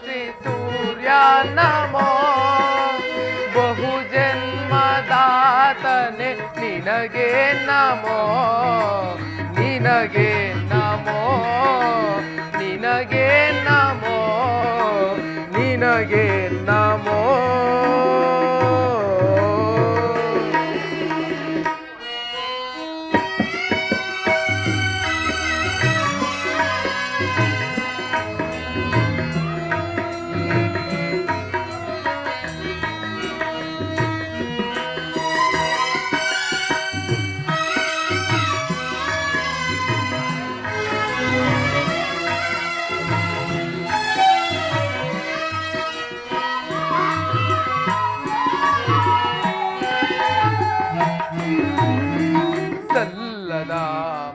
ಶ್ರೀ ಸೂರ್ಯ ನಮೋ. ಬಹುಜನ್ಮದಾತನೆ ನಿನಗೆ ನಮೋ, ನಿನಗೆ ನಮೋ, ನಿನಗೆ ನಮೋ, ನಿನಗೆ ನಮೋ.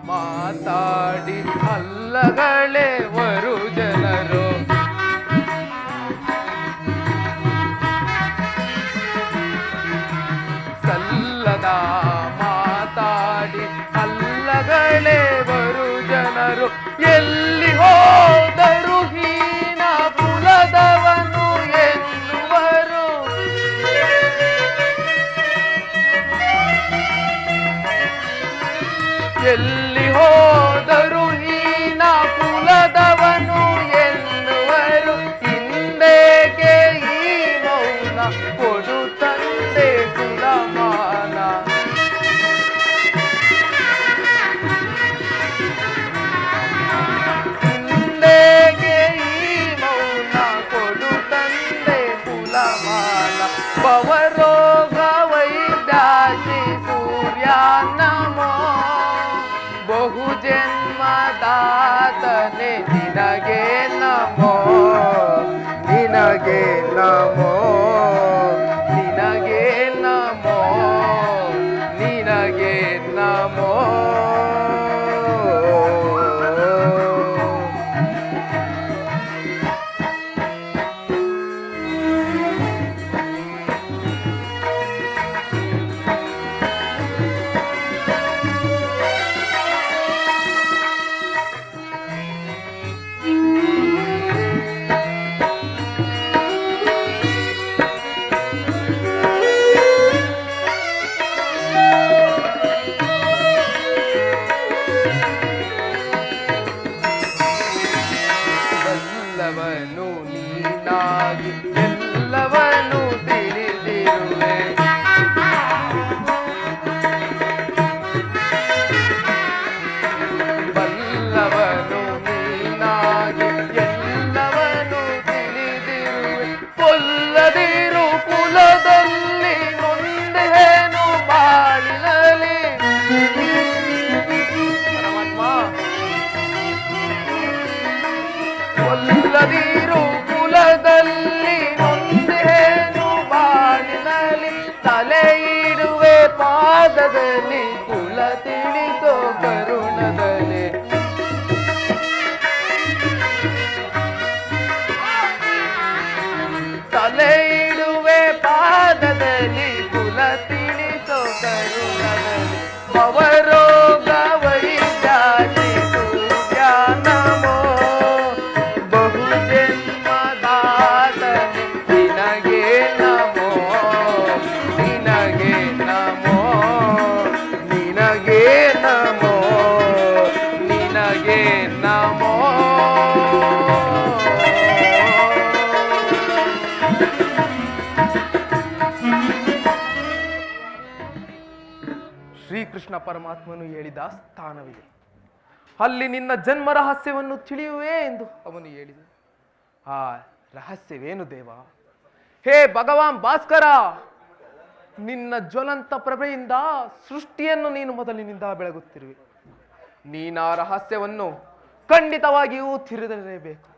ಮಾತಾಡಿ ಅಲ್ಲಗಳೇ ವರು ಜನರು, ಸಲ್ಲದ ಮಾತಾಡಿ ಅಲ್ಲಗಳೇ ವರು ಜನರು. ಎಲ್ಲಿ ಹೋದರು ಹೀನ ಕುಲದವನು ಎನ್ನುವರು, ಎಲ್ಲಿ ಹೋದರು ಹೀನ ಕುಲದವನು ಎನ್ನುವರು. ಹಿಂದೇಕೆ ಈ ಮೌನ ಕೊಡು ತಂದೆ ಕುಲಮಾನ, ಹಿಂದೇಕೆ ಈ ಮೌನ ಕೊಡು ತಂದೆ ಕುಲಮಾನ. ಭವರೋಗ ವೈದ್ಯಾಸಿ ಸೂರ್ಯ ನಮೋ, ಬಹುಜನ್ಮದಾತನೆ ನಿನಗೆ ನಮೋ, ನಿನಗೆ ನಮೋ, ನಿನಗೆ ನಮೋ, ನಿನಗೆ ನಮೋ. ಎಲ್ಲವನು ನೀನಾಗಿ ಎಲ್ಲವನು ತಿಳಿದಿರುವೆ, ಬಲ್ಲವನು ನೀನಾಗಿ ಎಲ್ಲವನು ತಿಳಿದಿರುವೆ. ಕೊಲ್ಲದಿರು ಕುಲದಲ್ಲಿ ನೊಂದೇನು ಬಾಳಿನಲ್ಲಿ, ಕೊಲ್ಲದಿರು ಕುಲದಲ್ಲಿ ನೊಂದೇನು ಬಾಳಿನಲ್ಲಿ. ತಲೆ ಇಡುವೆ ಪಾದದಲ್ಲಿ ಕುಲ ತಿಳಿಸೋ ಕರುಣದಲ್ಲಿ, ತಲೆ ಇಡುವೆ ಪಾದದಲ್ಲಿ ಕುಲ ತಿಳಿಸೋ ಕರುಣದಲ್ಲಿ. ಭವರೋಗ ವೈದ್ಯಾಸಿ ಸೂರ್ಯ ನಮೋ, ಬಹುಜನ್ಮದಾತನೆ ನಿನಗೆ ನಮೋ, ನಿನಗೆ ನಮೋ, ನಿನಗೆ ನಮೋ, ನಿನಗೆ ನಮೋ. ಶ್ರೀಕೃಷ್ಣ ಪರಮಾತ್ಮನು ಹೇಳಿದ ಸ್ಥಾನವಿದೆ, ಅಲ್ಲಿ ನಿನ್ನ ಜನ್ಮ ರಹಸ್ಯವನ್ನು ತಿಳಿಯುವೆ ಎಂದು ಅವನು ಹೇಳಿದ. ಆ ರಹಸ್ಯವೇನು ದೇವ? ಹೇ ಭಗವಾನ್ ಭಾಸ್ಕರ, ನಿನ್ನ ಜ್ವಲಂತ ಪ್ರಭೆಯಿಂದ ಸೃಷ್ಟಿಯನ್ನು ನೀನು ಮೊದಲಿನಿಂದ ಬೆಳಗುತ್ತಿರುವೆ. ನೀನಾ ರಹಸ್ಯವನ್ನು ಖಂಡಿತವಾಗಿಯೂ ತಿಳಿದಿರಲೇಬೇಕು.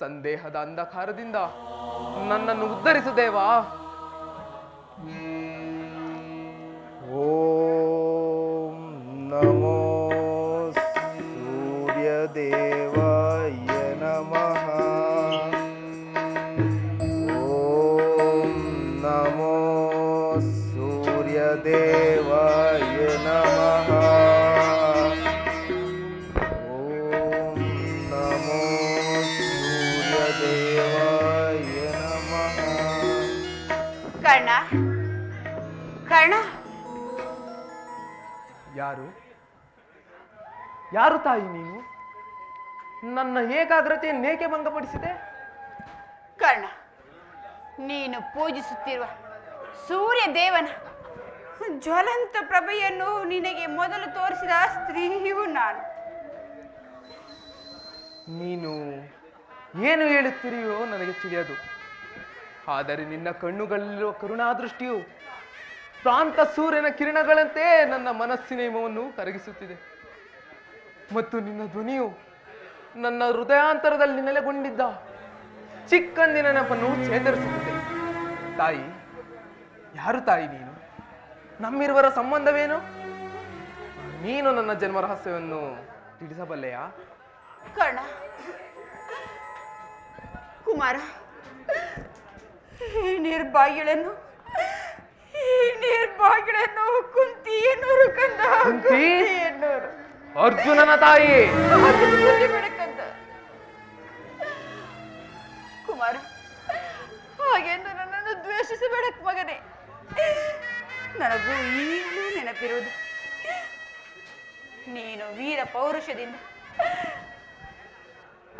ಸಂದೇಹದ ಅಂಧಕಾರದಿಂದ ನನ್ನನ್ನು ಉದ್ಧರಿಸು ದೇವ. ಓಂ ನಮೋ ಸೂರ್ಯದೇವಾಯ ನಮಃ. ಓಂ ನಮೋ ಸೂರ್ಯದೇವಾಯ ನಮಃ. ಓಂ ನಮೋ ಸೂರ್ಯದೇವಾಯ ಕರ್ಣ ಕರ್ಣ ಯಾರು ಯಾರು ತಾಯಿ ನೀನು? ನನ್ನ ಏಕಾಗ್ರತೆಯನ್ನೇಕೆ ಭಂಗಪಡಿಸಿದೆ? ಕರ್ಣ, ನೀನು ಪೂಜಿಸುತ್ತಿರುವ ಸೂರ್ಯ ದೇವನ ಜ್ವಲಂತ ಪ್ರಭೆಯನ್ನು ನಿನಗೆ ಮೊದಲು ತೋರಿಸಿದ ಸ್ತ್ರೀಯು ನಾನು. ನೀನು ಏನು ಹೇಳುತ್ತೀರಿಯೋ ನನಗೆ ತಿಳಿಯದು. ಆದರೆ ನಿನ್ನ ಕಣ್ಣುಗಳಲ್ಲಿರುವ ಕರುಣಾದೃಷ್ಟಿಯು ಪ್ರಾಂತ ಸೂರ್ಯನ ಕಿರಣಗಳಂತೆ ನನ್ನ ಮನಸ್ಸಿನ ಹಿಮವನ್ನು ಕರಗಿಸುತ್ತಿದೆ. ಮತ್ತು ನಿನ್ನ ಧ್ವನಿಯು ನನ್ನ ಹೃದಯಾಂತರದಲ್ಲಿ ನೆಲೆಗೊಂಡಿದ್ದ ಚಿಕ್ಕಂದಿನ ನೆನಪನ್ನು ಚೇತರಿಸುತ್ತಿದೆ. ತಾಯಿ, ಯಾರು ತಾಯಿ ನೀನು? ನಮ್ಮಿರುವರ ಸಂಬಂಧವೇನು? ನೀನು ನನ್ನ ಜನ್ಮ ರಹಸ್ಯವನ್ನು ತಿಳಿಸಬಲ್ಲೆಯಾ? ಕರ್ಣ ಕುಮಾರ, ಈ ನಿರ್ಭಾಗ್ಯಗಳನ್ನು ಕುಂತಿ ಎನ್ನುವರು ಕಂದ. ಕುಂತಿ ಎನ್ನುವರು ಅರ್ಜುನನ ತಾಯಿ. ಕಂದ ಕುಮಾರ, ಹಾಗೆಂದು ನನ್ನನ್ನು ದ್ವೇಷಿಸಬೇಡ ಮಗನೇ. ನನಗೂ ಈಗಲೂ ನೆನಪಿರುವುದು, ನೀನು ವೀರ ಪೌರುಷದಿಂದ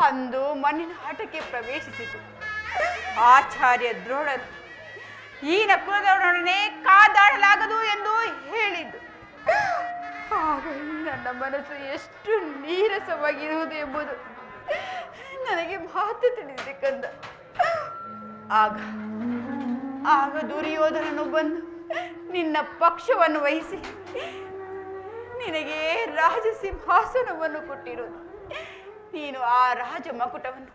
ಅಂದು ಮಣ್ಣಿನ ಆಟಕ್ಕೆ ಪ್ರವೇಶಿಸಿತು. ಆಚಾರ್ಯ ದ್ರೋಣರು ಈನ ಕುಲದವರೊಡನೆ ಕಾದಾಡಲಾಗದು ಎಂದು ಹೇಳಿದ್ದು. ಆಗ ನನ್ನ ಮನಸ್ಸು ಎಷ್ಟು ನೀರಸವಾಗಿರುವುದು ಎಂಬುದು ನನಗೆ ಮಾತು ತಿಳಿದಿದೆ ಕಂದ. ಆಗ ದುರ್ಯೋಧನನು ಬಂದು ನಿನ್ನ ಪಕ್ಷವನ್ನು ವಹಿಸಿ ನಿನಗೆ ರಾಜ ಸಿಂಹಾಸನವನ್ನು ಕೊಟ್ಟಿರುವುದು. ನೀನು ಆ ರಾಜ ಮಕುಟವನ್ನು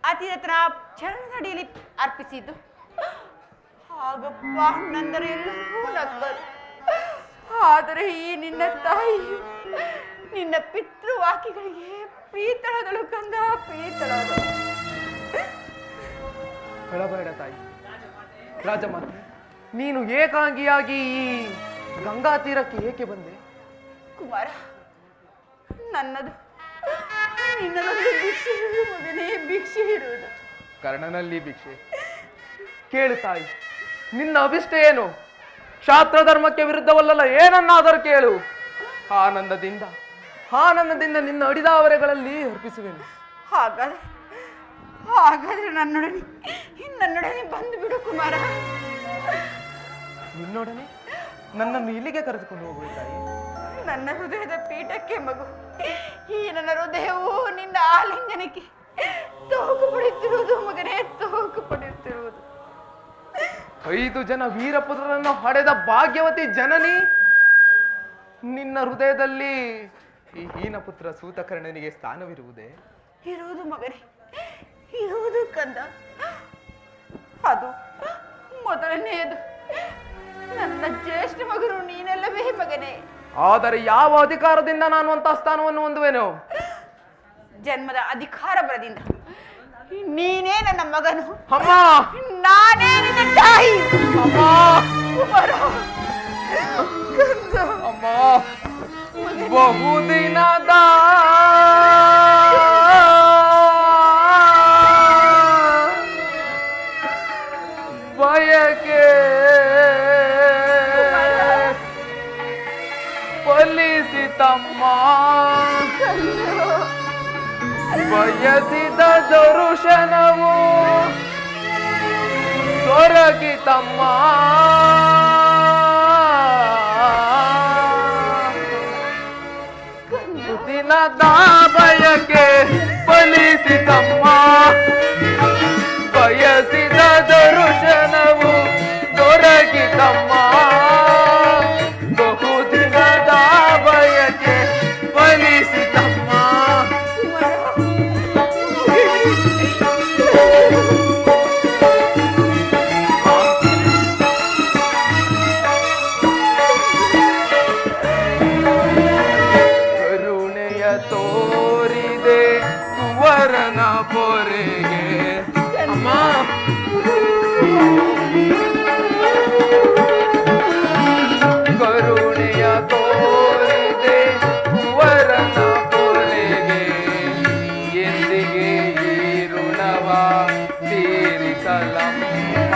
ಅತಿರಥನ ಚರಣದಡಿಯಲ್ಲಿ ಅರ್ಪಿಸಿದ್ದು. ಆಗ ಪಾಂಡಂದರು ಎಲ್ಲರೂ ನಕ್ಕರು. ಆದರೆ ಈ ನಿನ್ನ ತಾಯಿಯು ನಿನ್ನ ಪಿತೃವಾಕ್ಯಗಳಿಗೆ ಪ್ರೀತಳದಳು ಕಂದ, ಪ್ರೀತಳದಳು. ಹೇಳಬೇಡ ತಾಯಿ. ರಾಜಮಾತೆ, ನೀನು ಏಕಾಂಗಿಯಾಗಿ ಈ ಗಂಗಾ ತೀರಕ್ಕೆ ಏಕೆ ಬಂದೆ? ಕುಮಾರ, ನನ್ನದು ನಿನ್ನದೊಂದು ಭಿಕ್ಷೆ ಇರುವುದು ಮಗನೇ, ಭಿಕ್ಷೆ ಇರುವುದು. ಕರ್ಣನಲ್ಲಿ ಭಿಕ್ಷೆ? ಕೇಳು ತಾಯಿ, ನಿನ್ನ ಅಭಿಷ್ಟ ಏನು? ಕ್ಷಾತ್ರ ಧರ್ಮಕ್ಕೆ ವಿರುದ್ಧವಲ್ಲ, ಏನನ್ನಾದರೂ ಕೇಳು. ಆನಂದದಿಂದ ನಿನ್ನ ಅಡಿದಾವರೆಗಳಲ್ಲಿ ಅರ್ಪಿಸುವೆನು. ಹಾಗಾದ್ರೆ ನನ್ನೊಡನೆ ಬಂದು ಬಿಡು ಕುಮಾರ. ನಿನ್ನೊಡನೆ? ನನ್ನನ್ನು ಇಲ್ಲಿಗೆ ಕರೆದುಕೊಂಡು ಹೋಗುವೆ ತಾಯಿ. ನನ್ನ ಹೃದಯದ ಪೀಠಕ್ಕೆ ಮಗು. ಈ ನನ್ನ ಹೃದಯವು ನಿನ್ನ ಆಲಿಂಗನಕ್ಕೆ ತೋಕು ಪಡೆಯುತ್ತಿರುವುದು ಮಗನೇ, ತೋಕು ಪಡೆಯುತ್ತಿರುವುದು. 5 ಜನ ವೀರಪುತ್ರರನ್ನು ಹಡೆದ ಭಾಗ್ಯವತಿ ಜನನಿ, ನಿನ್ನ ಹೃದಯದಲ್ಲಿ ಈ ಹೀನಪುತ್ರ ಸೂತಕರ್ಣನಿಗೆ ಸ್ಥಾನವಿರುವುದೇ? ಇರುವುದು ಮಗನೇ, ಇರುವುದು ಕಂದ. ಅದು ಮೊದಲನೆಯದು. ನನ್ನ ಜ್ಯೇಷ್ಠ ಮಗನು ನೀನೆಲ್ಲವೇ ಮಗನೇ. ಆದರೆ ಯಾವ ಅಧಿಕಾರದಿಂದ ನಾನು ಅಂತಹ ಸ್ಥಾನವನ್ನು ಹೊಂದುವೆನು? ಜನ್ಮದ ಅಧಿಕಾರ ಬರದಿಂದ. ನೀನೇ ನನ್ನ ಮಗನು, ಅಮ್ಮ. ನಾನೇ ನಿನ್ನ ತಾಯಿ. ಅಮ್ಮ, ಕುಮಾರ, ಅಮ್ಮ, ಬಹುದಿನದ ಬಯಕೆ ಫಲಿಸಿತಮ್ಮ. ಬಯಸಿದ ದರುಶನವು ದೊರಕಿತಮ್ಮ. ದಿನದ ಬಯಕೆ ಫಲಿಸಿತಮ್ಮ. ಬಯಸಿದ ದರುಶನವು ದೊರಕಿತಮ್ಮ. ಬಹುದಿನದ ಬಯಕೆ ಫಲಿಸಿತಮ್ಮ. ಕರುಣೆಯ ತೋರಿದೆ ಕುವರನ ಪೊರೆಗೆ. ಅಮ್ಮ, ಕರುಣೆಯ ತೋರಿದೆ ಕುವರನ ಪೊರೆಗೆ. ಎಂದಿಗೆ ಈ ಋಣವ ತೀರಿಸಲಮ್ಮ.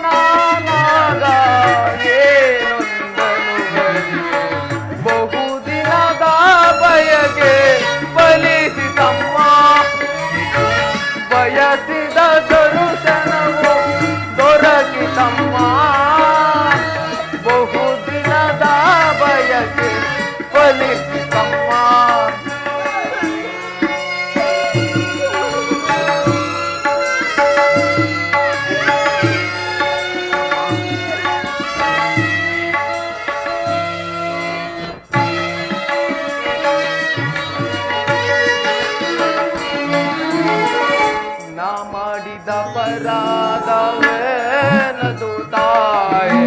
ನಾನಾಗ ಏನೊಂದನು ಬರಿಯೆ ಬಹುದಿನದ ಬಯಕೆ ಫಲಿಸಿತಮ್ಮ ಬಯಸಿದ ದರ್ಶನವು ದೊರಕಿತಮ್ಮ ಬಹುದಿನದ ಬಯಕೆ ಫಲಿಸಿತಮ್ಮ ಅಪರಾಧವೇನದು ತಾಯೇ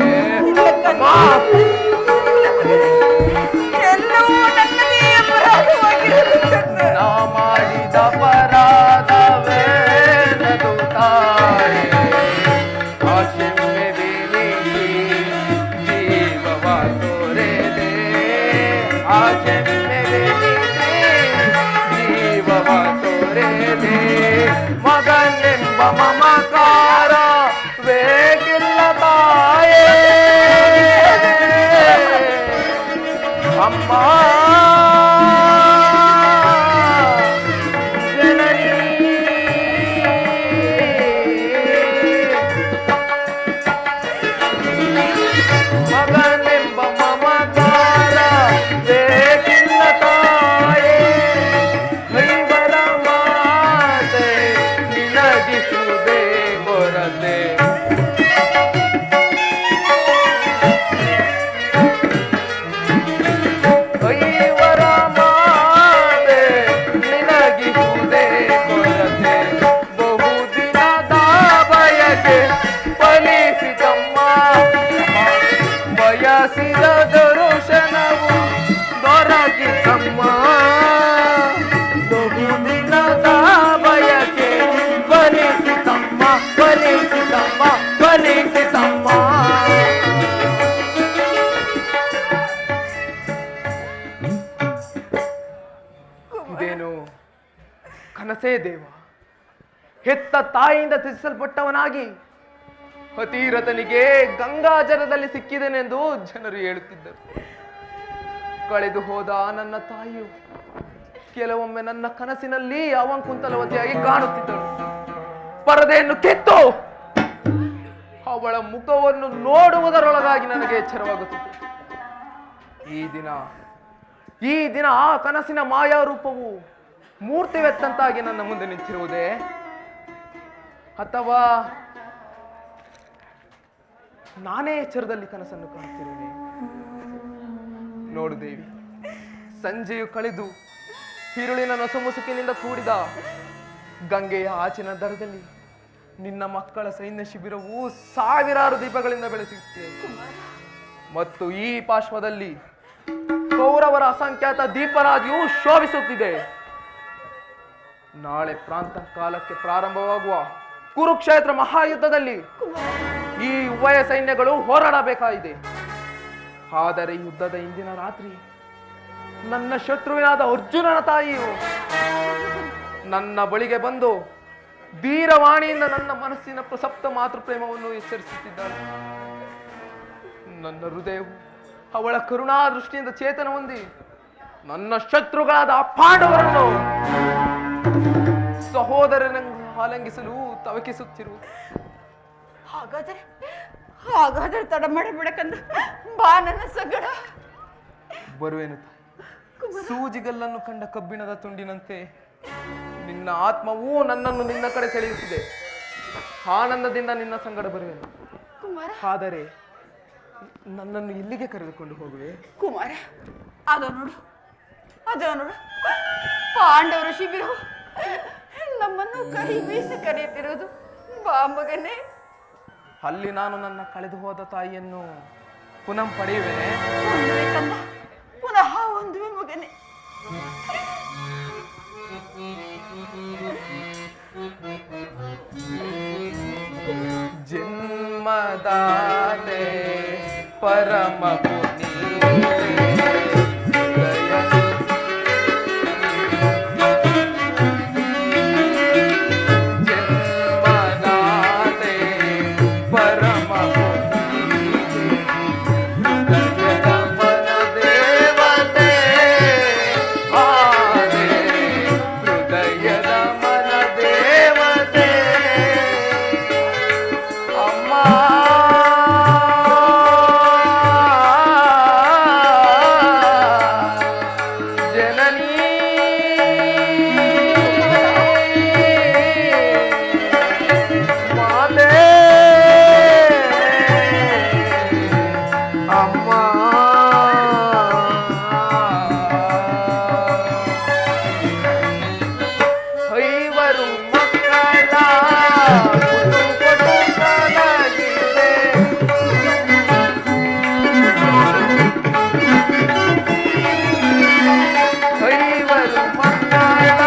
ಎಲ್ಲವೂ ನನ್ನದೇ ಅಪರಾಧವಾಗಿರುತ್ತದೆ. ನಾ ಮಾಡಿದ ಅಪರಾಧವೇನದು ತಾಯೇ ಆಶೆಮ್ಮೆ ಬೀಳಿಸಿ ಜೀವವ ತೋರೆದೆ ಆಶೆಮ್ಮೆ ಬೀಳಿಸಿ ಜೀವವ ತೋರೆದೆ ಮಗನೆಂಬ ಮಮಕಾರ ಬೇಕಿಲ್ಲ ತಾಯೇ ಅಮ್ಮ ಜನನಿ ಮಗನೆಂಬ ಮಮಕಾರ ಬೇಕಿಲ್ಲ ತಾಯೇ ದೈವರ ಮಾತೆ ನಿನಗಿಸುವುದೇ ಕೊರತೆ ದೈವರ ಮಾತೆ ನಿನಗಿಸುವುದೇ ಕೊರತೆ ಬಹುದಿನದ ಬಯಕೆ ಫಲಿಸಿತಮ್ಮ ಬಯಸಿದ ದರ್ಶನವು ದೊರಕಿತಮ್ಮ ಬಹುದಿನದ ಬಯಕೆ ಫಲಿಸಿತಮ್ಮ ಫಲಿಸಿತಮ್ಮ ಫಲಿಸಿತಮ್ಮ ಇದೇನು ಕನಸೇ ದೇವ ಹೆತ್ತ ತಾಯಿಯಿಂದ ತ್ಯಜಿಸಲ್ಪಟ್ಟವನಾಗಿ ಅತೀರಥನಿಗೆ ಗಂಗಾಜಲದಲ್ಲಿ ಸಿಕ್ಕಿದೆನೆಂದು ಜನರು ಹೇಳುತ್ತಿದ್ದರು. ಕಳೆದು ಹೋದ ನನ್ನ ತಾಯಿಯು ಕೆಲವೊಮ್ಮೆ ನನ್ನ ಕನಸಿನಲ್ಲಿ ಅವಂಕುಂತಲವತಿಯಾಗಿ ಕಾಣುತ್ತಿದ್ದಳು. ಪರದೆಯನ್ನು ಕಿತ್ತು ಅವಳ ಮುಖವನ್ನು ನೋಡುವುದರೊಳಗಾಗಿ ನನಗೆ ಎಚ್ಚರವಾಗುತ್ತಿತ್ತು. ಈ ದಿನ ಆ ಕನಸಿನ ಮಾಯಾ ರೂಪವು ಮೂರ್ತಿವೆತ್ತಂತಾಗಿ ನನ್ನ ಮುಂದೆ ನಿಂತಿರುವುದೇ ಅಥವಾ ನಾನೇ ಎಚ್ಚರದಲ್ಲಿ ಕನಸನ್ನು ಕಾಣುತ್ತಿರುವೆ? ನೋಡು ದೇವಿ, ಸಂಜೆಯು ಕಳೆದು ಹಿರುಳಿನ ನೊಸಮುಸುಕಿನಿಂದ ಕೂಡಿದ ಗಂಗೆಯ ಆಚಿನ ದರದಲ್ಲಿ ನಿನ್ನ ಮಕ್ಕಳ ಸೈನ್ಯ ಶಿಬಿರವು ಸಾವಿರಾರು ದೀಪಗಳಿಂದ ಬೆಳೆಸುತ್ತಿದೆ ಮತ್ತು ಈ ಪಾರ್ಶ್ವದಲ್ಲಿ ಕೌರವರ ಅಸಂಖ್ಯಾತ ದೀಪರಾಜಿಯು ಶೋಭಿಸುತ್ತಿದೆ. ನಾಳೆ ಪ್ರಾಂತ ಕಾಲಕ್ಕೆ ಪ್ರಾರಂಭವಾಗುವ ಕುರುಕ್ಷೇತ್ರ ಮಹಾಯುದ್ಧದಲ್ಲಿ ಈ ಉಭಯ ಸೈನ್ಯಗಳು ಹೋರಾಡಬೇಕಾಗಿದೆ. ಆದರೆ ಯುದ್ಧದ ಇಂದಿನ ರಾತ್ರಿ ನನ್ನ ಶತ್ರುವಿನಾದ ಅರ್ಜುನನ ತಾಯಿಯು ನನ್ನ ಬಳಿಗೆ ಬಂದು ಧೀರವಾಣಿಯಿಂದ ನನ್ನ ಮನಸ್ಸಿನ ಪ್ರಸಪ್ತ ಮಾತೃ ಪ್ರೇಮವನ್ನು ಎಚ್ಚರಿಸುತ್ತಿದ್ದಾಳೆ. ನನ್ನ ಹೃದಯವು ಅವಳ ಕರುಣಾ ದೃಷ್ಟಿಯಿಂದ ಚೇತನ ಹೊಂದಿ ನನ್ನ ಶತ್ರುಗಳಾದ ಪಾಂಡವರನ್ನು ಸಹೋದರನನ್ನು ಆಲಂಗಿಸಲು ತವಕಿಸುತ್ತಿರುವುದು. ಹಾಗಾದ್ರೆ ತಡ ಮಾಡಬೇಡಕಂದ ಬಾ ನನ್ನ ಸಗಡ. ಬರುವೆನು. ಸೂಜಿಗಲ್ಲನ್ನು ಕಂಡ ಕಬ್ಬಿಣದ ತುಂಡಿನಂತೆ ನಿನ್ನ ಆತ್ಮವೂ ನನ್ನನ್ನು ನಿನ್ನ ಕಡೆ ಸೆಳೆಯುತ್ತಿದೆ. ಆನಂದದಿಂದ ನಿನ್ನ ಸಂಗಡ ಬರುವೆನು. ಆದರೆ ನನ್ನನ್ನು ಇಲ್ಲಿಗೆ ಕರೆದುಕೊಂಡು ಹೋಗುವೆ? ಕುಮಾರ, ಅದೋ ನೋಡು ಪಾಂಡವರ ಶಿಬಿರವು ನಮ್ಮನ್ನು ಕೈ ಬೀಸಿ ಕರೆಯುತ್ತಿರುವುದು. ಬಾ ಮಗನೇ. ಅಲ್ಲಿ ನಾನು ನನ್ನ ಕಳೆದು ಹೋದ ತಾಯಿಯನ್ನು ಪುನಃ ಪಡೆಯುವೆನೆ. ಪುನಃ ಹೊಂದುವೆ ಮಗನೇ. ಜನ್ಮದಾತೆ ಪರಮ ಜನ್ಮದಾತೆ ಪರ ಕೈವರು ಮಕ್ಕಳ ಮುದ್ದು ಕೊಟ್ಟು ಸಾಲಾಗಿದೆ. ಕೈವರು ಮಕ್ಕಳ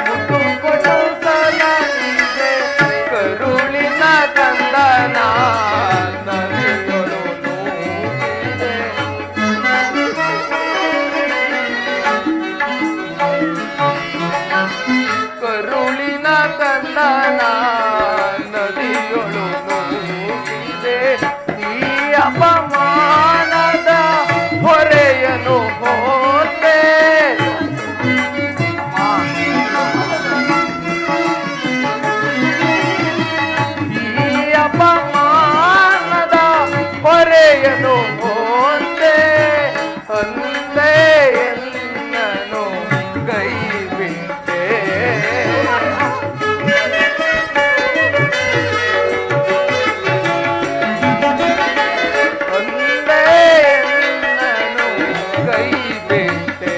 ಮುದ್ದು ಕೊಟ್ಟು ಸಾಲಾಗಿದೆ. ಕರುಳಿನ ಕಂದನ ನದಿಯೊಳು ನೂಕಿದೆ. ಕರುಳಿನ ಕಂದನ ನದಿಯೊಳು ನೂಕಿದೆ. ಈ ಅಪಮಾನದ ಹೊರೆಯನ್ನು ಹೋತೆ. ಈ ಅಪಮಾನದ ಹೊರೆಯನ್ನು ಹೋತೆ. ಅಂದೆ ಎನ್ನನು ಕೈ ಬಿಟ್ಟೆ. ಅಂದೆ ಎನ್ನನು ಕೈ ಬಿಟ್ಟೆ.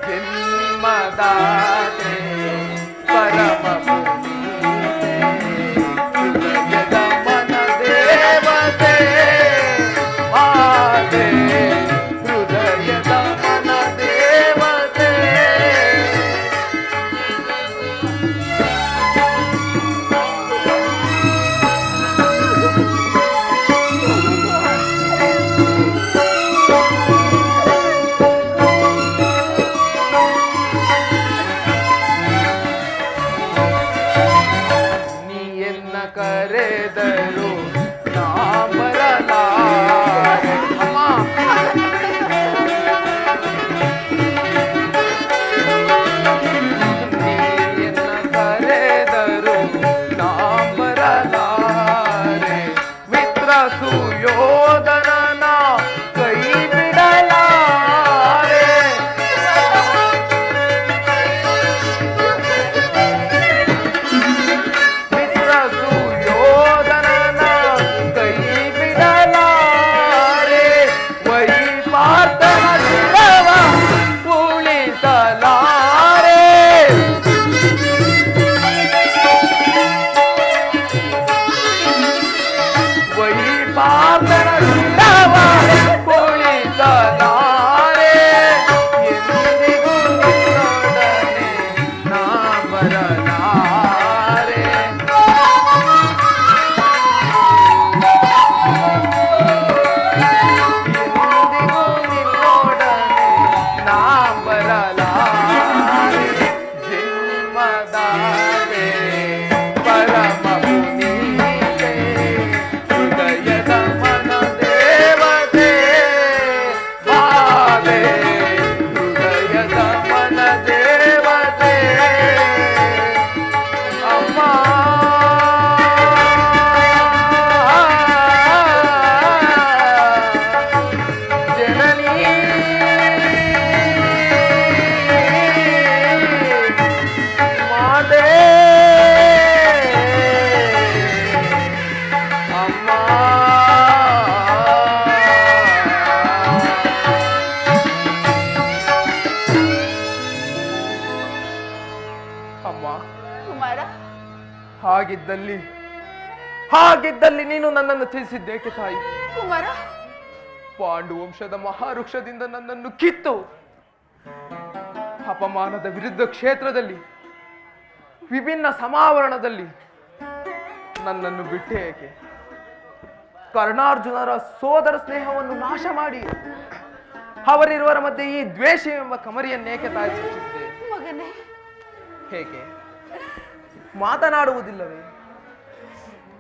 ಜನ್ಮದಾತೆ ಪರಮ ಪುನೀತೆ. ಹೃದಯದ ಮನ ದೇವತೆ ಮಾತೆ. ಹೃದಯದ ಮನ ದೇವತೆ. ನೀ ಎನ್ನ ಕರೆದರು ನಾ ಬರಲಾರೆ. ಅಮ್ಮ ನೀ ಎನ್ನ ಕರೆದರು ನಾ ಬರಲಾರೆ. ಮಿತ್ರ ಸುಯೋಧನನ ಕೈ ಬಿಡಲಾರೆ. ಮಿತ್ರ ಸುಯೋಧನನ ಕೈ ಬಿಡಲಾರೆ. ವೈಪಾರ್ಥನ ಶಿರವ ಉಳಿಸಲಾರೆ. ವೈಪಾರ್ಥನ ಶಿರವ ಉಳಿಸಲಾರೆ. ಎಂದಿಗೂ ನಿನ್ನೊಡನೆ ನಾ ಬರಲಾರೆ. ಎಂದಿಗೂ ನಿನ್ನೊಡನೆ ನಾ ಬರಲಾರೆ. ಜನ್ಮದಾತೆ ಪರಮ ಪುನೀತೆ. ಹೃದಯದ ಮನ ದೇವತೆ ಮಾತೆ. ಹೃದಯದ ಮನ ದೇವತೆ ಅಮ್ಮ. ಜನನಿ ಮಾತೆ. ಅಮ್ಮ ಅಮ್ಮ ಕುಮಾರ, ಹಾಗಿದ್ದಲ್ಲಿ ನೀನು ನನ್ನನ್ನು ತಿಳಿಸಿದ್ದೇಕೆ ತಾಯಿ? ಕುಮಾರ, ಪಾಂಡು ವಂಶದ ಮಹಾವೃಕ್ಷದಿಂದ ನನ್ನನ್ನು ಕಿತ್ತು ಅಪಮಾನದ ವಿರುದ್ಧ ಕ್ಷೇತ್ರದಲ್ಲಿ ವಿಭಿನ್ನ ಸಮಾವರಣದಲ್ಲಿ ನನ್ನನ್ನು ಬಿಟ್ಟೆ ಏಕೆ? ಕರ್ಣಾರ್ಜುನರ ಸೋದರ ಸ್ನೇಹವನ್ನು ನಾಶ ಮಾಡಿ ಅವರಿರುವರ ಮಧ್ಯೆ ಈ ದ್ವೇಷ ಎಂಬ ಕಮರಿಯನ್ನೇಕೆ ತಾಯಿ ಸೃಷ್ಟಿಸಿದೆ? ಮಗನೇ, ಹೇಗೆ ಮಾತನಾಡುವುದಿಲ್ಲವೇ?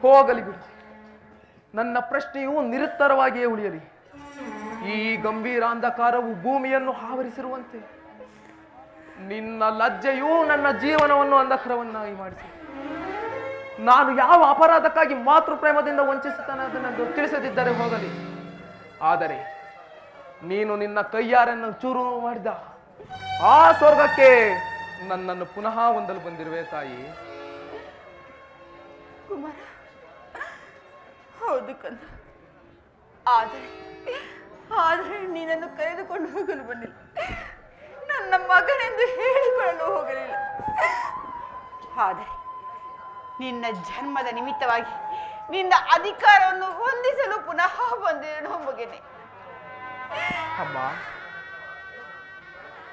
ಹೋಗಲಿ ಬಿಡು. ನನ್ನ ಪ್ರಶ್ನೆಯು ನಿರುತ್ತರವಾಗಿಯೇ ಉಳಿಯಲಿ. ಈ ಗಂಭೀರ ಅಂಧಕಾರವು ಭೂಮಿಯನ್ನು ಆವರಿಸಿರುವಂತೆ ನಿನ್ನ ಲಜ್ಜೆಯೂ ನನ್ನ ಜೀವನವನ್ನು ಅಂಧಕಾರವನ್ನಾಗಿ ಮಾಡಿಸಿ ನಾನು ಯಾವ ಅಪರಾಧಕ್ಕಾಗಿ ಮಾತೃ ಪ್ರೇಮದಿಂದ ವಂಚಿಸುತ್ತಾನೆ ಅದನ್ನು ತಿಳಿಸದಿದ್ದರೆ ಹೋಗಲಿ. ಆದರೆ ನೀನು ನಿನ್ನ ಕೈಯಾರನ್ನು ಚೂರು ಮಾಡಿದ ಆ ಸ್ವರ್ಗಕ್ಕೆ ನನ್ನನ್ನು ಪುನಃ ಹೊಂದಲು ಬಂದಿರುವೆ ತಾಯಿ. ಕುಮಾರ, ಹೌದು ಕಂದ. ಆದರೆ ನೀನನ್ನು ಕರೆದುಕೊಂಡು ಹೋಗಲು ಬಂದಿಲ್ಲ. ನನ್ನ ಮಗನೆಂದು ಹೇಳಿಕೊಳ್ಳಲು ಹೋಗಲಿಲ್ಲ. ಆದರೆ ನಿನ್ನ ಜನ್ಮದ ನಿಮಿತ್ತವಾಗಿ ನಿನ್ನ ಅಧಿಕಾರವನ್ನು ಹೊಂದಿಸಲು ಪುನಃ ಬಂದಿರೋ ಮಗನೇ. ಅಮ್ಮ,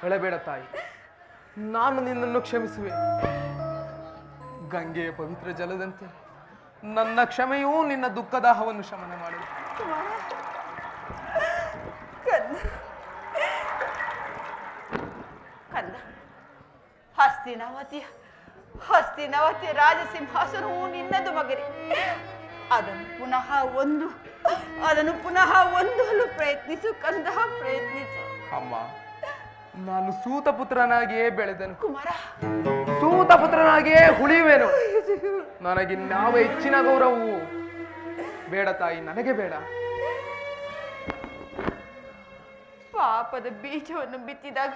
ಅಳಬೇಡ ತಾಯಿ, ನಾನು ನಿನ್ನನ್ನು ಕ್ಷಮಿಸುವೆ. ಗಂಗೆಯ ಪವಿತ್ರ ಜಲದಂತೆ ನನ್ನ ಕ್ಷಮೆಯೂ ನಿನ್ನ ದುಃಖದಾಹವನ್ನು ಶಮನ ಮಾಡಲು. ಕಂದ ಕಂದ, ಹಸ್ತಿನಾವತಿಯ ರಾಜಸಿಂಹಾಸನವು ನಿನ್ನದು ಮಗನೇ. ಅದನ್ನು ಪುನಃ ಹೊಂದಲು ಪ್ರಯತ್ನಿಸು ಕಂದ, ಪ್ರಯತ್ನಿಸು. ಅಮ್ಮ, ನಾನು ಸೂತಪುತ್ರನಾಗಿಯೇ ಬೆಳೆದನು, ಕುಮಾರ. ಸೂತಪುತ್ರನಾಗಿಯೇ ಉಳಿಯುವೆನು. ನನಗಿನ್ಯಾವ ಹೆಚ್ಚಿನ ಗೌರವವು ಬೇಡ ತಾಯಿ, ನನಗೆ ಬೇಡ. ಪಾಪದ ಬೀಜವನ್ನು ಬಿತ್ತಿದಾಗ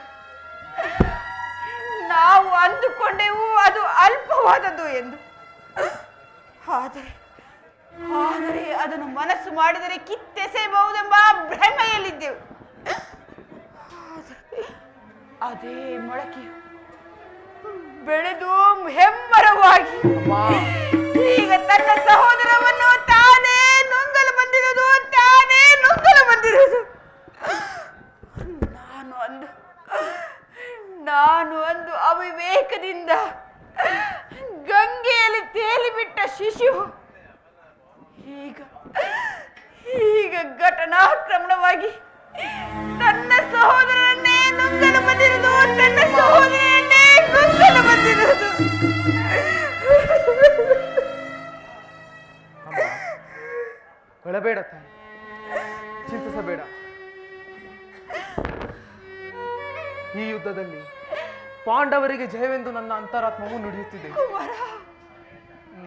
ನಾವು ಅಂದುಕೊಂಡೆವು ಅದು ಅಲ್ಪವಾದದ್ದು ಎಂದು. ಆದರೆ ಅದನ್ನು ಮನಸ್ಸು ಮಾಡಿದರೆ ಕಿತ್ತೆಸೆಯಬಹುದೆಂಬ ಭ್ರಮೆಯಲ್ಲಿದ್ದೆವು. ಅದೇ ಮೊಳಕೆಯು ಬೆಳೆದು ಹೆಮ್ಮರವಾಗಿ ಈಗ ತನ್ನ ಸಹೋದರವನ್ನು ತಾನೇ ನುಂಗಲು ಬಂದಿರುವುದು. ನಾನು ಅಂದು ಅವಿವೇಕದಿಂದ ಗಂಗೆಯಲ್ಲಿ ತೇಲಿಬಿಟ್ಟ ಶಿಶು ಈಗ ಘಟನಾಕ್ರಮಣವಾಗಿ ತನ್ನ ಸಹೋದರನ್ನೇ ನುಂಗಲು ಬಂದಿರುವುದು. ಅಳಬೇಡ ತಾಯಿ, ಚಿಂತಿಸಬೇಡ. ಈ ಯುದ್ಧದಲ್ಲಿ ಪಾಂಡವರಿಗೆ ಜಯವೆಂದು ನನ್ನ ಅಂತರಾತ್ಮವು ನುಡಿಯುತ್ತಿದೆ.